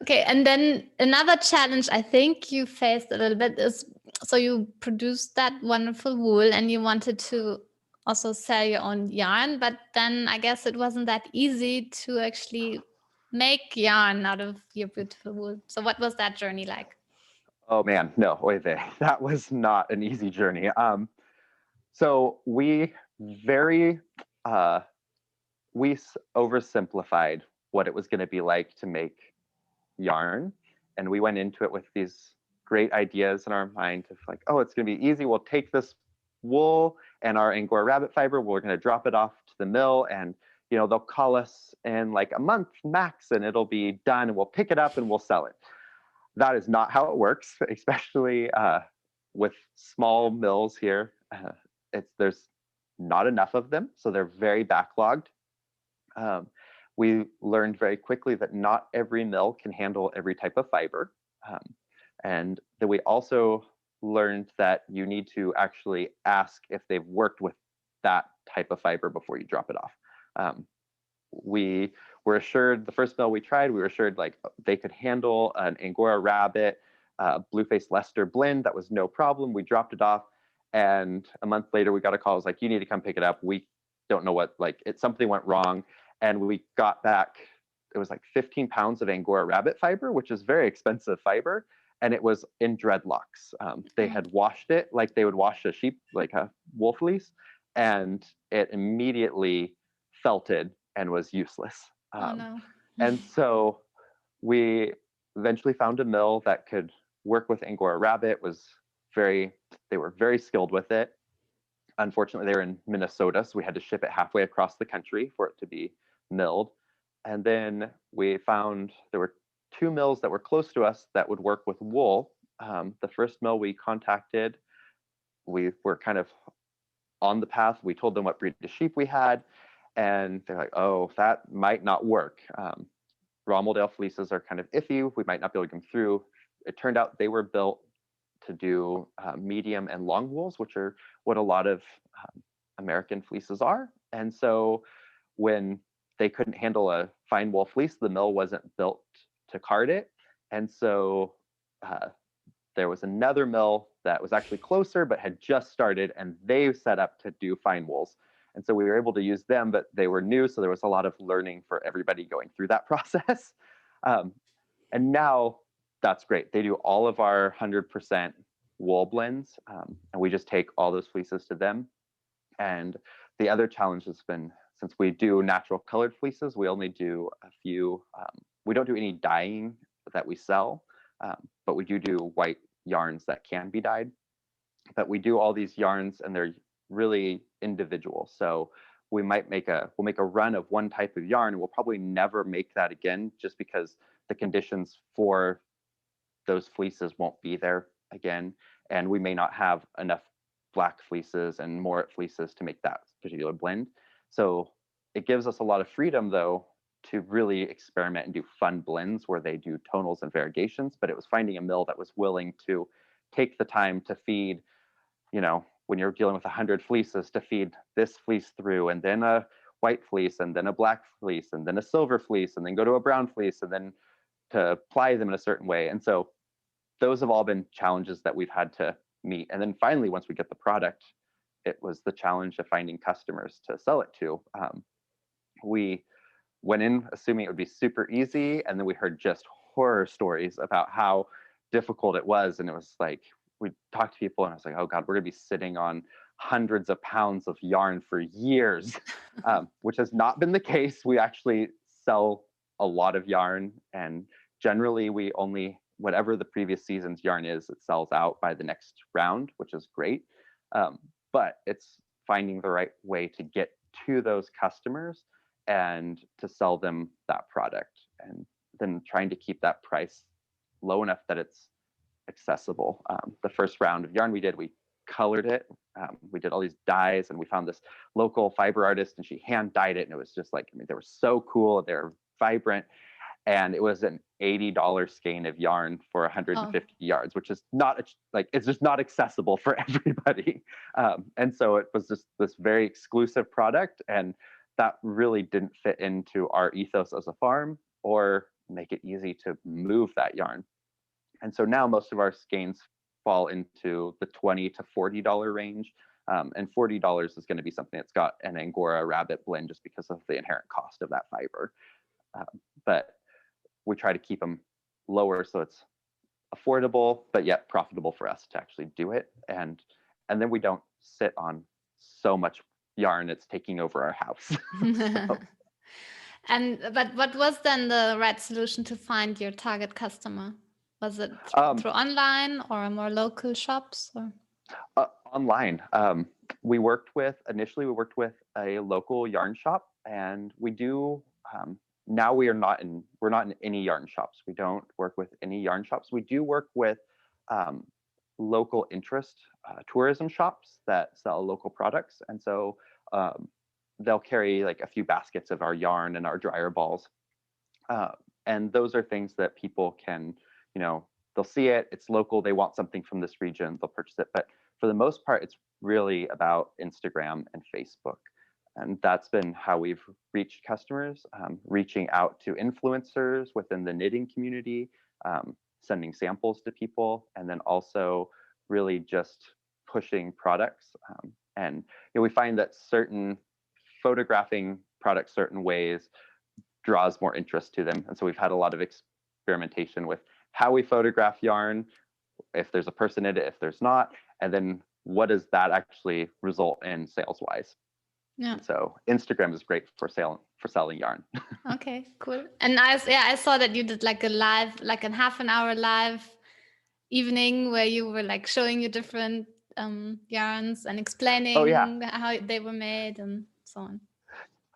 Okay, and then another challenge I think you faced a little bit is, so you produced that wonderful wool and you wanted to also sell your own yarn, but then I guess it wasn't that easy to actually make yarn out of your beautiful wool. So what was that journey like? Oh man, no, wait there. That was not an easy journey. So very uh, we oversimplified what it was going to be like to make yarn, and we went into it with these great ideas in our mind of like, oh, it's going to be easy. We'll take this wool and our Angora rabbit fiber, we're going to drop it off to the mill, and they'll call us in like a month max and it'll be done, and we'll pick it up and we'll sell it. That is not how it works, especially with small mills here. There's not enough of them, so they're very backlogged. Um, we learned very quickly that not every mill can handle every type of fiber. And that we also learned that you need to actually ask if they've worked with that type of fiber before you drop it off. We were assured, the first mill we tried, we were assured like they could handle an Angora rabbit, blue-faced Leicester blend. That was no problem. We dropped it off, and a month later we got a call. It was like, you need to come pick it up. We don't know what, like, something went wrong. And we got back, it was like 15 pounds of Angora rabbit fiber, which is very expensive fiber. And it was in dreadlocks. They had washed it like they would wash a sheep, like a wool fleece, and it immediately felted and was useless. Oh no. And so we eventually found a mill that could work with Angora rabbit. They were very skilled with it. Unfortunately, they were in Minnesota, so we had to ship it halfway across the country for it to be milled. And then we found there were two mills that were close to us that would work with wool. The first mill we contacted, we were kind of on the path. We told them what breed of sheep we had, and they're like, oh, that might not work. Romuldale fleeces are kind of iffy. We might not be able to get them through. It turned out they were built to do medium and long wools, which are what a lot of American fleeces are. And so when they couldn't handle a fine wool fleece, the mill wasn't built to card it. And so there was another mill that was actually closer, but had just started, and they set up to do fine wools. And so we were able to use them, but they were new. So there was a lot of learning for everybody going through that process. And now that's great. They do all of our 100% wool blends, and we just take all those fleeces to them. And the other challenge has been, since we do natural colored fleeces, we only do a few, we don't do any dyeing that we sell, but we do white yarns that can be dyed. but we do all these yarns and they're really individual. So we'll make a run of one type of yarn and we'll probably never make that again just because the conditions for those fleeces won't be there again. And we may not have enough black fleeces and Morit fleeces to make that particular blend. So it gives us a lot of freedom though to really experiment and do fun blends where they do tonals and variegations. But it was finding a mill that was willing to take the time to feed, when you're dealing with 100 fleeces, to feed this fleece through and then a white fleece and then a black fleece and then a silver fleece and then go to a brown fleece and then to apply them in a certain way. And so those have all been challenges that we've had to meet. And then finally, once we get the product, it was the challenge of finding customers to sell it to. We went in assuming it would be super easy, and then we heard just horror stories about how difficult it was. And it was like, we talked to people and I was like, oh God, we're gonna be sitting on hundreds of pounds of yarn for years, which has not been the case. We actually sell a lot of yarn, and generally we only, whatever the previous season's yarn is, it sells out by the next round, which is great. But it's finding the right way to get to those customers and to sell them that product, and then trying to keep that price low enough that it's accessible. The first round of yarn we did, we colored it. We did all these dyes, and we found this local fiber artist, and she hand dyed it, and it was just like, they were so cool. They're vibrant, and it was an $80 skein of yarn for 150 yards, which is not it's just not accessible for everybody. And so it was just this very exclusive product, and that really didn't fit into our ethos as a farm or make it easy to move that yarn. And so now most of our skeins fall into the $20 to $40 range. And $40 is going to be something that's got an Angora rabbit blend just because of the inherent cost of that fiber. But we try to keep them lower so it's affordable, but yet profitable for us to actually do it. And then we don't sit on so much yarn it's taking over our house. But what was then the right solution to find your target customer? Was it through online or more local shops? Or? Online. Initially we worked with a local yarn shop, and we do now we're not in any yarn shops. We don't work with any yarn shops. We do work with local interest tourism shops that sell local products, and so they'll carry like a few baskets of our yarn and our dryer balls, and those are things that people can, they'll see it, it's local, they want something from this region, they'll purchase it. But for the most part, it's really about Instagram and Facebook. And that's been how we've reached customers, reaching out to influencers within the knitting community, sending samples to people, and then also really just pushing products. And we find that photographing products certain ways draws more interest to them. And so we've had a lot of experimentation with how we photograph yarn, if there's a person in it, if there's not, and then what does that actually result in sales wise. Yeah. So Instagram is great for selling yarn. Okay, cool. And I saw that you did like a half an hour live evening where you were like showing you different yarns and explaining how they were made and so on.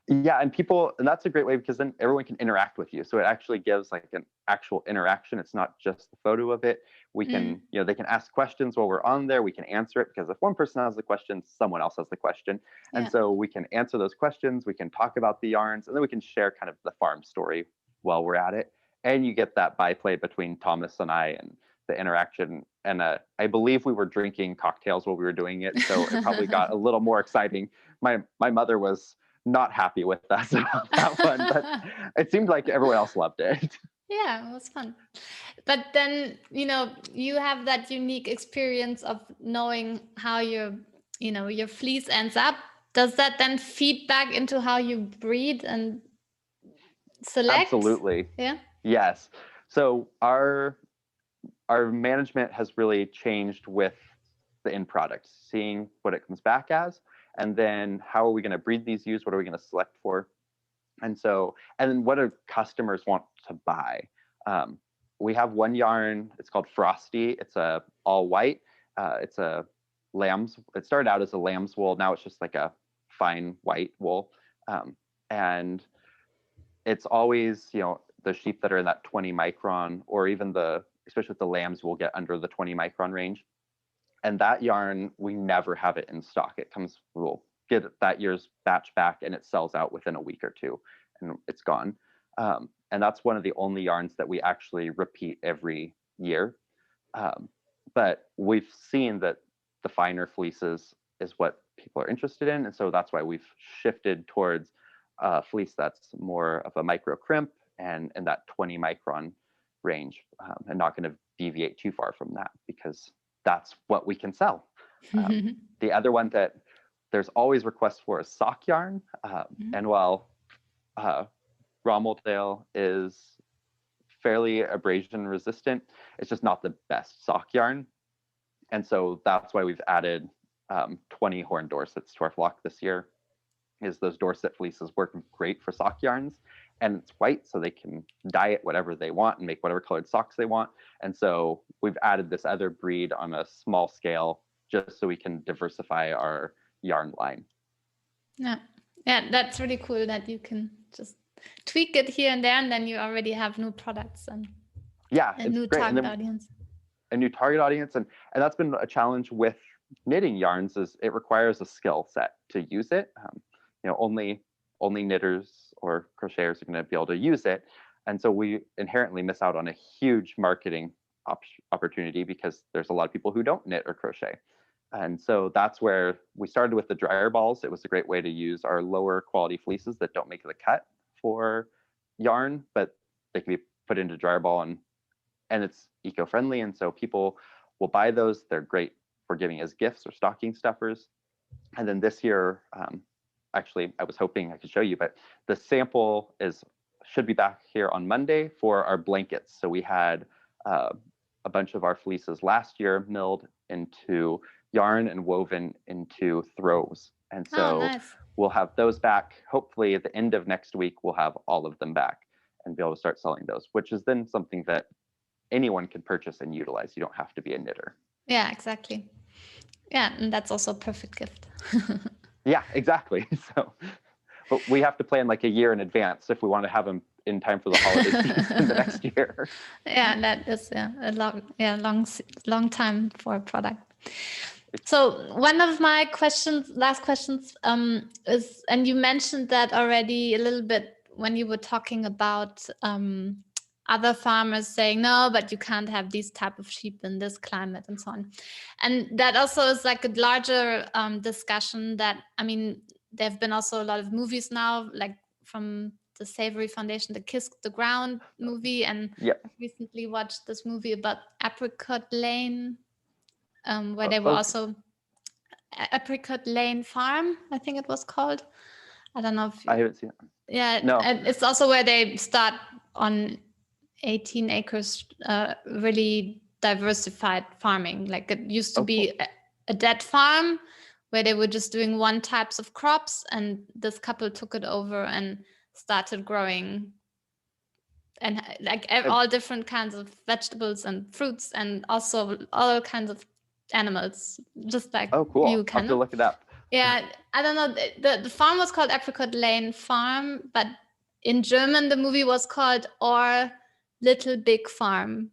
Yeah, and that's a great way because then everyone can interact with you. So it actually gives like an actual interaction. It's not just the photo of it. We can, they can ask questions while we're on there. We can answer it because if one person has the question, someone else has the question. And so we can answer those questions. We can talk about the yarns, and then we can share kind of the farm story while we're at it. And you get that byplay between Thomas and I and the interaction. And I believe we were drinking cocktails while we were doing it. So it probably got a little more exciting. My mother was not happy with us about that one, but it seemed like everyone else loved it. Yeah, it was fun. But then, you have that unique experience of knowing how your fleece ends up. Does that then feed back into how you breed and select? Absolutely. Yeah. Yes. So our management has really changed with the end product, seeing what it comes back as, and then how are we going to breed these ewes? What are we going to select for? And then what do customers want to buy? We have one yarn, it's called Frosty. It's all white. It's a lambs. It started out as a lamb's wool. Now it's just like a fine white wool. And it's always, the sheep that are in that 20 micron, or even especially with the lambs, will get under the 20 micron range. And that yarn, we never have it in stock. We'll get that year's batch back and it sells out within a week or two and it's gone. And that's one of the only yarns that we actually repeat every year. But we've seen that the finer fleeces is what people are interested in. And so that's why we've shifted towards fleece that's more of a micro crimp and in that 20 micron range, and not going to deviate too far from that because that's what we can sell. The other one that there's always requests for is sock yarn. And while Rommeldale is fairly abrasion resistant, it's just not the best sock yarn. And so that's why we've added 20 horn Dorsets to our flock this year. Is those Dorset fleeces work great for sock yarns, and it's white, so they can dye it whatever they want and make whatever colored socks they want. And so we've added this other breed on a small scale just so we can diversify our yarn line. Yeah, that's really cool that you can just tweak it here and there, and then you already have new products and a new target audience. A new target audience, and that's been a challenge with knitting yarns, is it requires a skill set to use it. Only knitters or crocheters are going to be able to use it, and so we inherently miss out on a huge marketing opportunity because there's a lot of people who don't knit or crochet. And so that's where we started with the dryer balls. It was a great way to use our lower quality fleeces that don't make the cut for yarn, but they can be put into dryer ball, and it's eco-friendly. And so people will buy those. They're great for giving as gifts or stocking stuffers. And then this year, actually, I was hoping I could show you, but the sample should be back here on Monday for our blankets. So we had a bunch of our fleeces last year milled into yarn and woven into throws. And so nice. We'll have those back. Hopefully at the end of next week, we'll have all of them back and be able to start selling those, which is then something that anyone can purchase and utilize. You don't have to be a knitter. Yeah, exactly. Yeah, and that's also a perfect gift. Yeah, exactly. So, but we have to plan like a year in advance if we want to have them in time for the holiday season the next year. Yeah, that is a long time for a product. So one of my last questions, is, and you mentioned that already a little bit when you were talking about other farmers saying, no, but you can't have these type of sheep in this climate and so on. And that also is like a larger discussion that, I mean, there have been also a lot of movies now, like from the Savory Foundation, the Kiss the Ground movie. And Yep. I recently watched this movie about Apricot Lane, where they were also Apricot Lane Farm, I think it was called. I don't know if I haven't seen it. Yeah, no. And it's also where they start on 18 acres, really diversified farming. Like it used to be a dead farm where they were just doing one types of crops, and this couple took it over and started growing and like all different kinds of vegetables and fruits, and also all kinds of animals, just like cool. you I'll kind have to look it up. Yeah, I don't know. The farm was called Apricot Lane Farm, but in German the movie was called Or Little Big Farm.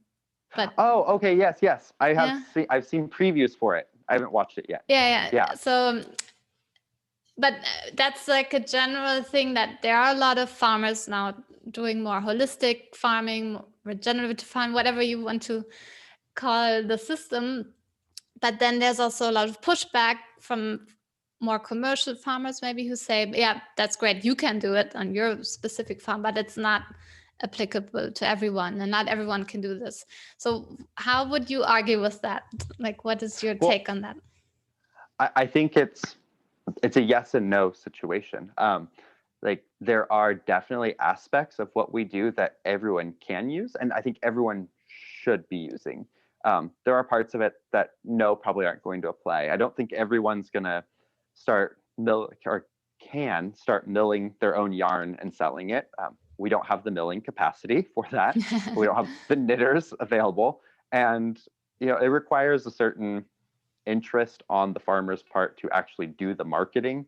But okay, yes. I've seen previews for it. I haven't watched it yet. Yeah. So, but that's like a general thing that there are a lot of farmers now doing more holistic farming, regenerative farming, whatever you want to call the system. But then there's also a lot of pushback from more commercial farmers maybe who say, yeah, that's great, you can do it on your specific farm, but it's not applicable to everyone and not everyone can do this. So how would you argue with that? Like, what is your take on that? I think it's a yes and no situation. Like there are definitely aspects of what we do that everyone can use, and I think everyone should be using. There are parts of it that probably aren't going to apply. I don't think everyone's going to can start milling their own yarn and selling it. We don't have the milling capacity for that. We don't have the knitters available. And, it requires a certain interest on the farmer's part to actually do the marketing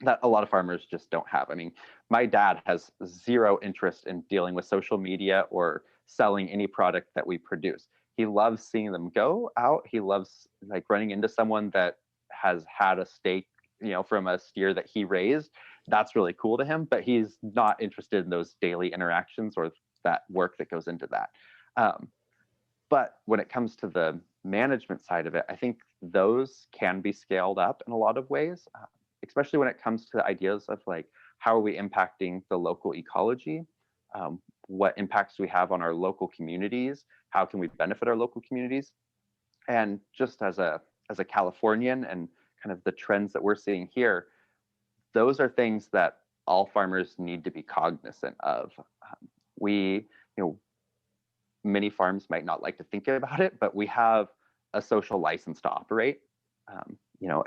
that a lot of farmers just don't have. I mean, my dad has zero interest in dealing with social media or selling any product that we produce. He loves seeing them go out. He loves like running into someone that has had a steak, from a steer that he raised. That's really cool to him, but he's not interested in those daily interactions or that work that goes into that. But when it comes to the management side of it, I think those can be scaled up in a lot of ways, especially when it comes to ideas of like, how are we impacting the local ecology? What impacts do we have on our local communities? How can we benefit our local communities? And just as a Californian and kind of the trends that we're seeing here, those are things that all farmers need to be cognizant of. We, many farms might not like to think about it, but we have a social license to operate.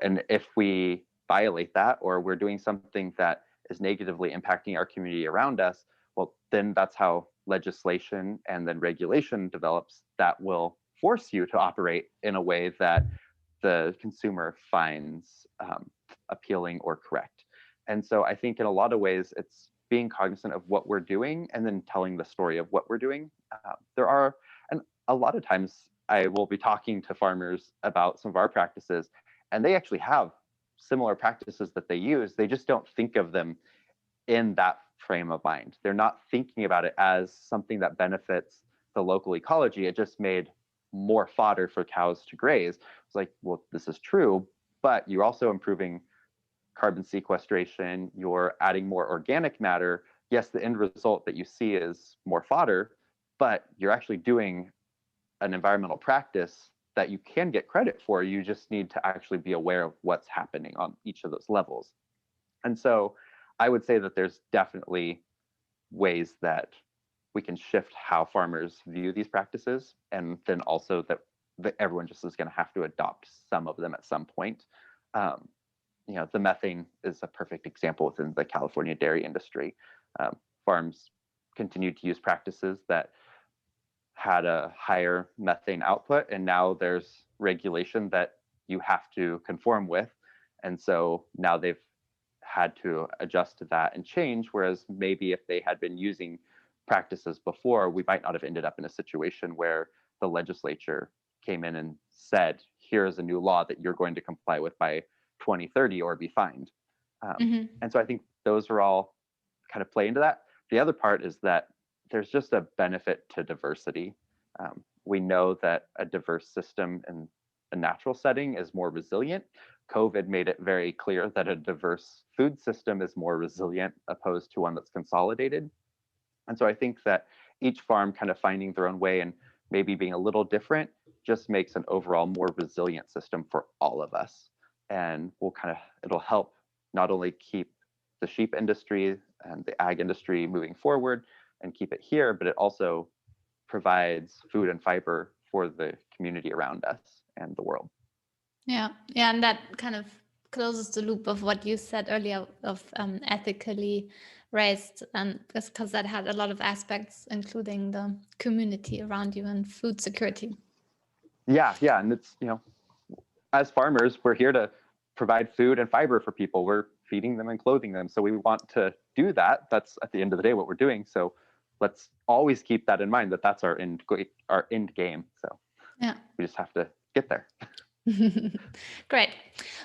And if we violate that, or we're doing something that is negatively impacting our community around us, well, then that's how legislation and then regulation develops that will force you to operate in a way that the consumer finds appealing or correct. And so I think in a lot of ways, it's being cognizant of what we're doing and then telling the story of what we're doing. And a lot of times I will be talking to farmers about some of our practices, and they actually have similar practices that they use. They just don't think of them in that frame of mind. They're not thinking about it as something that benefits the local ecology. It just made more fodder for cows to graze. It's like, well, this is true, but you're also improving carbon sequestration, you're adding more organic matter. Yes, the end result that you see is more fodder, but you're actually doing an environmental practice that you can get credit for. You just need to actually be aware of what's happening on each of those levels. And so I would say that there's definitely ways that we can shift how farmers view these practices, and then also that everyone just is going to have to adopt some of them at some point. The methane is a perfect example within the California dairy industry. Farms continue to use practices that had a higher methane output, and now there's regulation that you have to conform with. And so now they've had to adjust to that and change, whereas maybe if they had been using practices before, we might not have ended up in a situation where the legislature came in and said, here's a new law that you're going to comply with by 2030 or be fined. And so I think those are all kind of play into that. The other part is that there's just a benefit to diversity. We know that a diverse system in a natural setting is more resilient. COVID made it very clear that a diverse food system is more resilient opposed to one that's consolidated. And so I think that each farm kind of finding their own way and maybe being a little different just makes an overall more resilient system for all of us. And it'll help not only keep the sheep industry and the ag industry moving forward and keep it here, but it also provides food and fiber for the community around us and the world. Yeah, and that kind of closes the loop of what you said earlier of ethically raised, and because that had a lot of aspects, including the community around you and food security. Yeah, and it's, as farmers, we're here to provide food and fiber for people. We're feeding them and clothing them. So we want to do that. That's at the end of the day what we're doing. So let's always keep that in mind, that that's our end game. So yeah, we just have to get there. Great.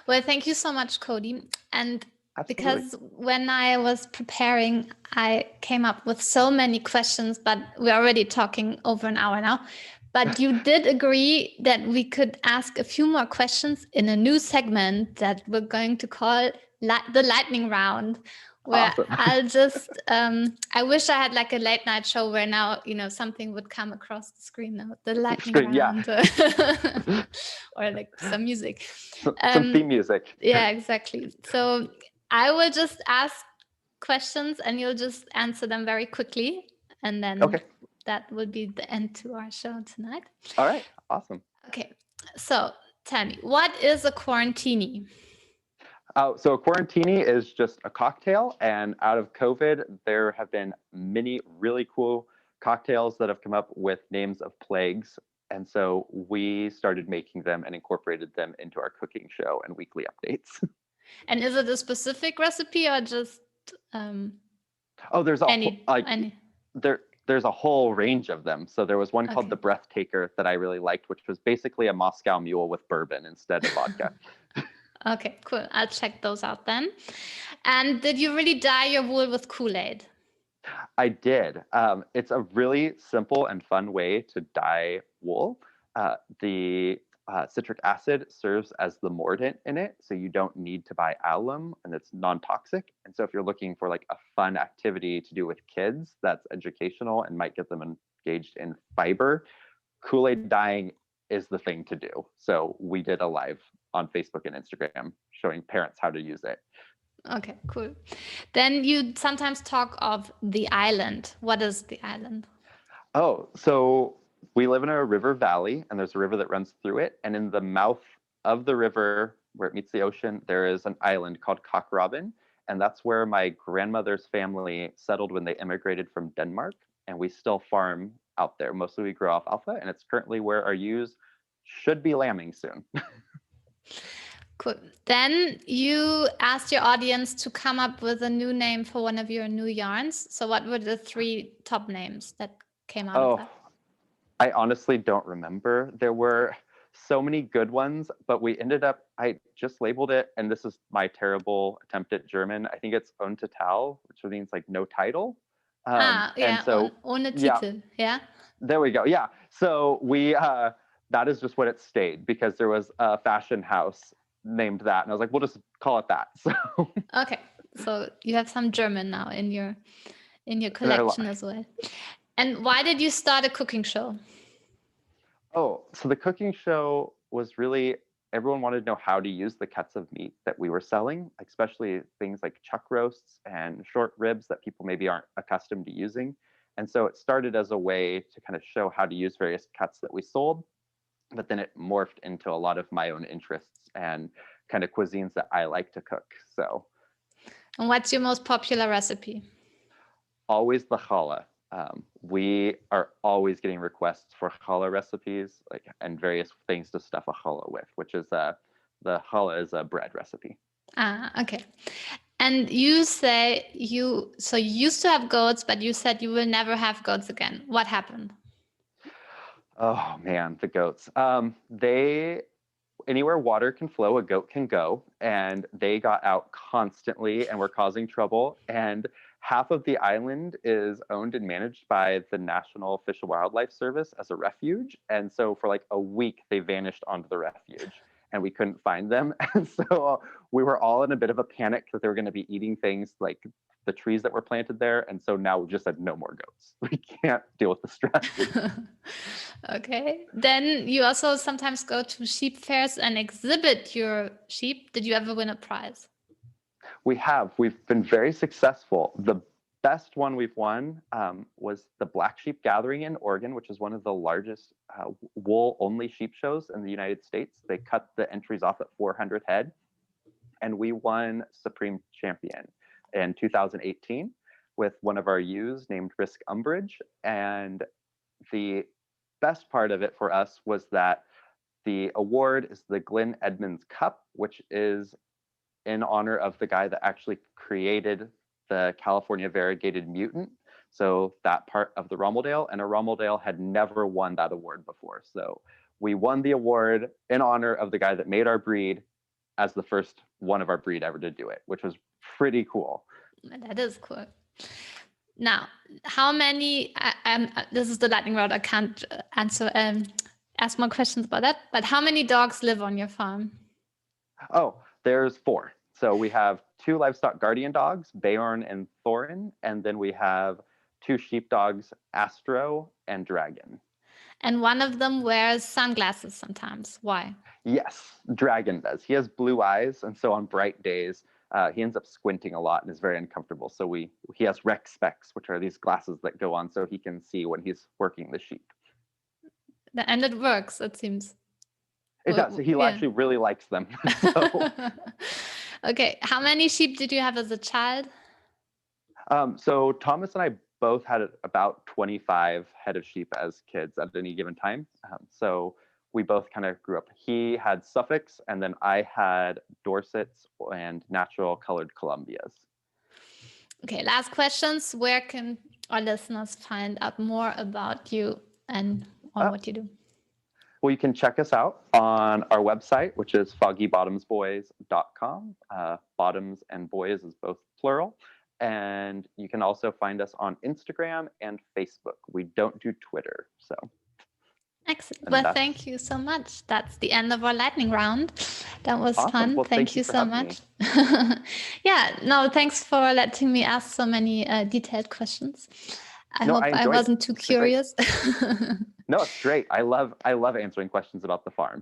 Well, thank you so much, Cody. And absolutely. Because when I was preparing, I came up with so many questions, but we're already talking over an hour now. But you did agree that we could ask a few more questions in a new segment that we're going to call the lightning round, where awesome. I'll just, I wish I had like a late night show where now, something would come across the screen now, the lightning round. Yeah. Or like some music. Some theme music. Yeah, exactly. So I will just ask questions and you'll just answer them very quickly. And then that will be the end to our show tonight. All right. Awesome. Okay. So tell me, what is a Quarantini? So a Quarantini is just a cocktail, and out of COVID, there have been many really cool cocktails that have come up with names of plagues, And so we started making them and incorporated them into our cooking show and weekly updates. And is it a specific recipe or just um, Oh, there's a whole, any? there's a whole range of them. So there was one called the Okay. Breath Taker that I really liked, which was basically a Moscow Mule with bourbon instead of vodka. Okay, cool. I'll check those out then. And did you really dye your wool with Kool-Aid? I did. It's a really simple and fun way to dye wool. The citric acid serves as the mordant in it, so you don't need to buy alum, and it's non-toxic. And so if you're looking for like a fun activity to do with kids that's educational and might get them engaged in fiber, Kool-Aid dyeing is the thing to do. So we did a live on Facebook and Instagram showing parents how to use it. Okay, cool. Then you sometimes talk of the island. What is the island? Oh, so we live in a river valley, and there's a river that runs through it. And in the mouth of the river, where it meets the ocean, there is an island called Cock Robin. And that's where my grandmother's family settled when they immigrated from Denmark. And we still farm out there. Mostly we grow alfalfa, and it's currently where our ewes should be lambing soon. Cool. Then you asked your audience to come up with a new name for one of your new yarns. So what were the 3 top names that came out of Oh, that? I honestly don't remember. There were so many good ones, but we ended up, I just labeled it, and this is my terrible attempt at German. I think it's Untitled, which means like no title. And Yeah, so, ohne yeah, Titel. Yeah. there we go. Yeah. So that is just what it stayed because there was a fashion house named that. And I was like, we'll just call it that. So, Okay. So you have some German now in your and collection as well. And why did you start a cooking show? Oh, so the cooking show was really everyone wanted to know how to use the cuts of meat that we were selling, especially things like chuck roasts and short ribs that people maybe aren't accustomed to using. And so it started as a way to kind of show how to use various cuts that we sold, but then it morphed into a lot of my own interests and kind of cuisines that I like to cook. So And what's your most popular recipe? always the challah. We are always getting requests for challah recipes, like and various things to stuff a challah with, which is the challah is a bread recipe. Okay. And you say you used to have goats, but you said you will never have goats again. What happened? Oh man, the goats. They anywhere water can flow, a goat can go, and they got out constantly and were causing trouble. And half of the island is owned and managed by the National Fish and Wildlife Service as a refuge. And so for like a week, they vanished onto the refuge and we couldn't find them. And so we were all in a bit of a panic that they were going to be eating things like the trees that were planted there. And so now we just said no more goats. We can't deal with the stress. Okay. Then you also sometimes go to sheep fairs and exhibit your sheep. Did you ever win a prize? We've been very successful. The best one we've won was the Black Sheep Gathering in Oregon, which is one of the largest wool-only sheep shows in the United States. They cut the entries off at 400 head, and we won Supreme Champion in 2018 with one of our ewes named Risk Umbrage. And the best part of it for us was that the award is the Glenn Edmonds Cup, which is in honor of the guy that actually created the California variegated mutant. So that part of the Rommeldale, and a Rommeldale had never won that award before. So we won the award in honor of the guy that made our breed as the first one of our breed ever to do it, which was pretty cool. That is cool. Now, how many? This is the lightning round. I can't answer. Ask more questions about that. But how many dogs live on your farm? Oh, there's 4. So we have 2 livestock guardian dogs, Beorn and Thorin, and then we have 2 sheepdogs, Astro and Dragon. And one of them wears sunglasses sometimes. Why? Yes, Dragon does. He has blue eyes, and so on bright days, he ends up squinting a lot and is very uncomfortable. So he has rec specs, which are these glasses that go on so he can see when he's working the sheep. And it works, it seems. It does. He actually really likes them. So. Okay. How many sheep did you have as a child? So Thomas and I both had about 25 head of sheep as kids at any given time. So we both kind of grew up. He had Suffolks, and then I had Dorsets and natural colored Columbias. Okay, last questions. Where can our listeners find out more about you and on what you do? Well, you can check us out on our website, which is foggybottomsboys.com. Bottoms and boys is both plural. And you can also find us on Instagram and Facebook. We don't do Twitter. So excellent. Well, thank you so much. That's the end of our lightning round. That was awesome. fun. Well, Thank you so much. Yeah, no, thanks for letting me ask so many detailed questions. I hope I wasn't too curious. No, it's great. I love answering questions about the farm.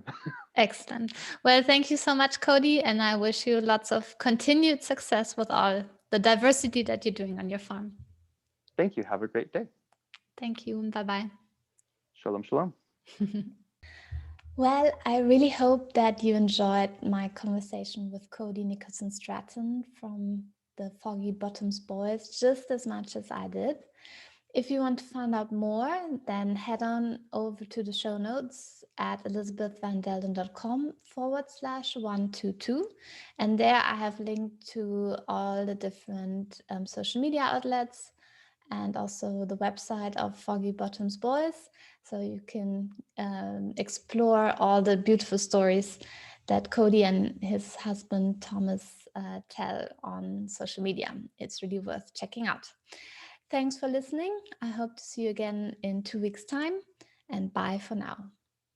Excellent. Well, thank you so much, Cody, and I wish you lots of continued success with all the diversity that you're doing on your farm. Thank you. Have a great day. Thank you. Bye-bye. Shalom, shalom. Well, I really hope that you enjoyed my conversation with Cody Nicholson-Stratton from the Foggy Bottoms Boys just as much as I did. If you want to find out more, then head on over to the show notes at elizabethvandelden.com/122. And there I have linked to all the different social media outlets and also the website of Foggy Bottoms Boys. So you can explore all the beautiful stories that Cody and his husband Thomas tell on social media. It's really worth checking out. Thanks for listening. I hope to see you again in 2 weeks' time, and bye for now.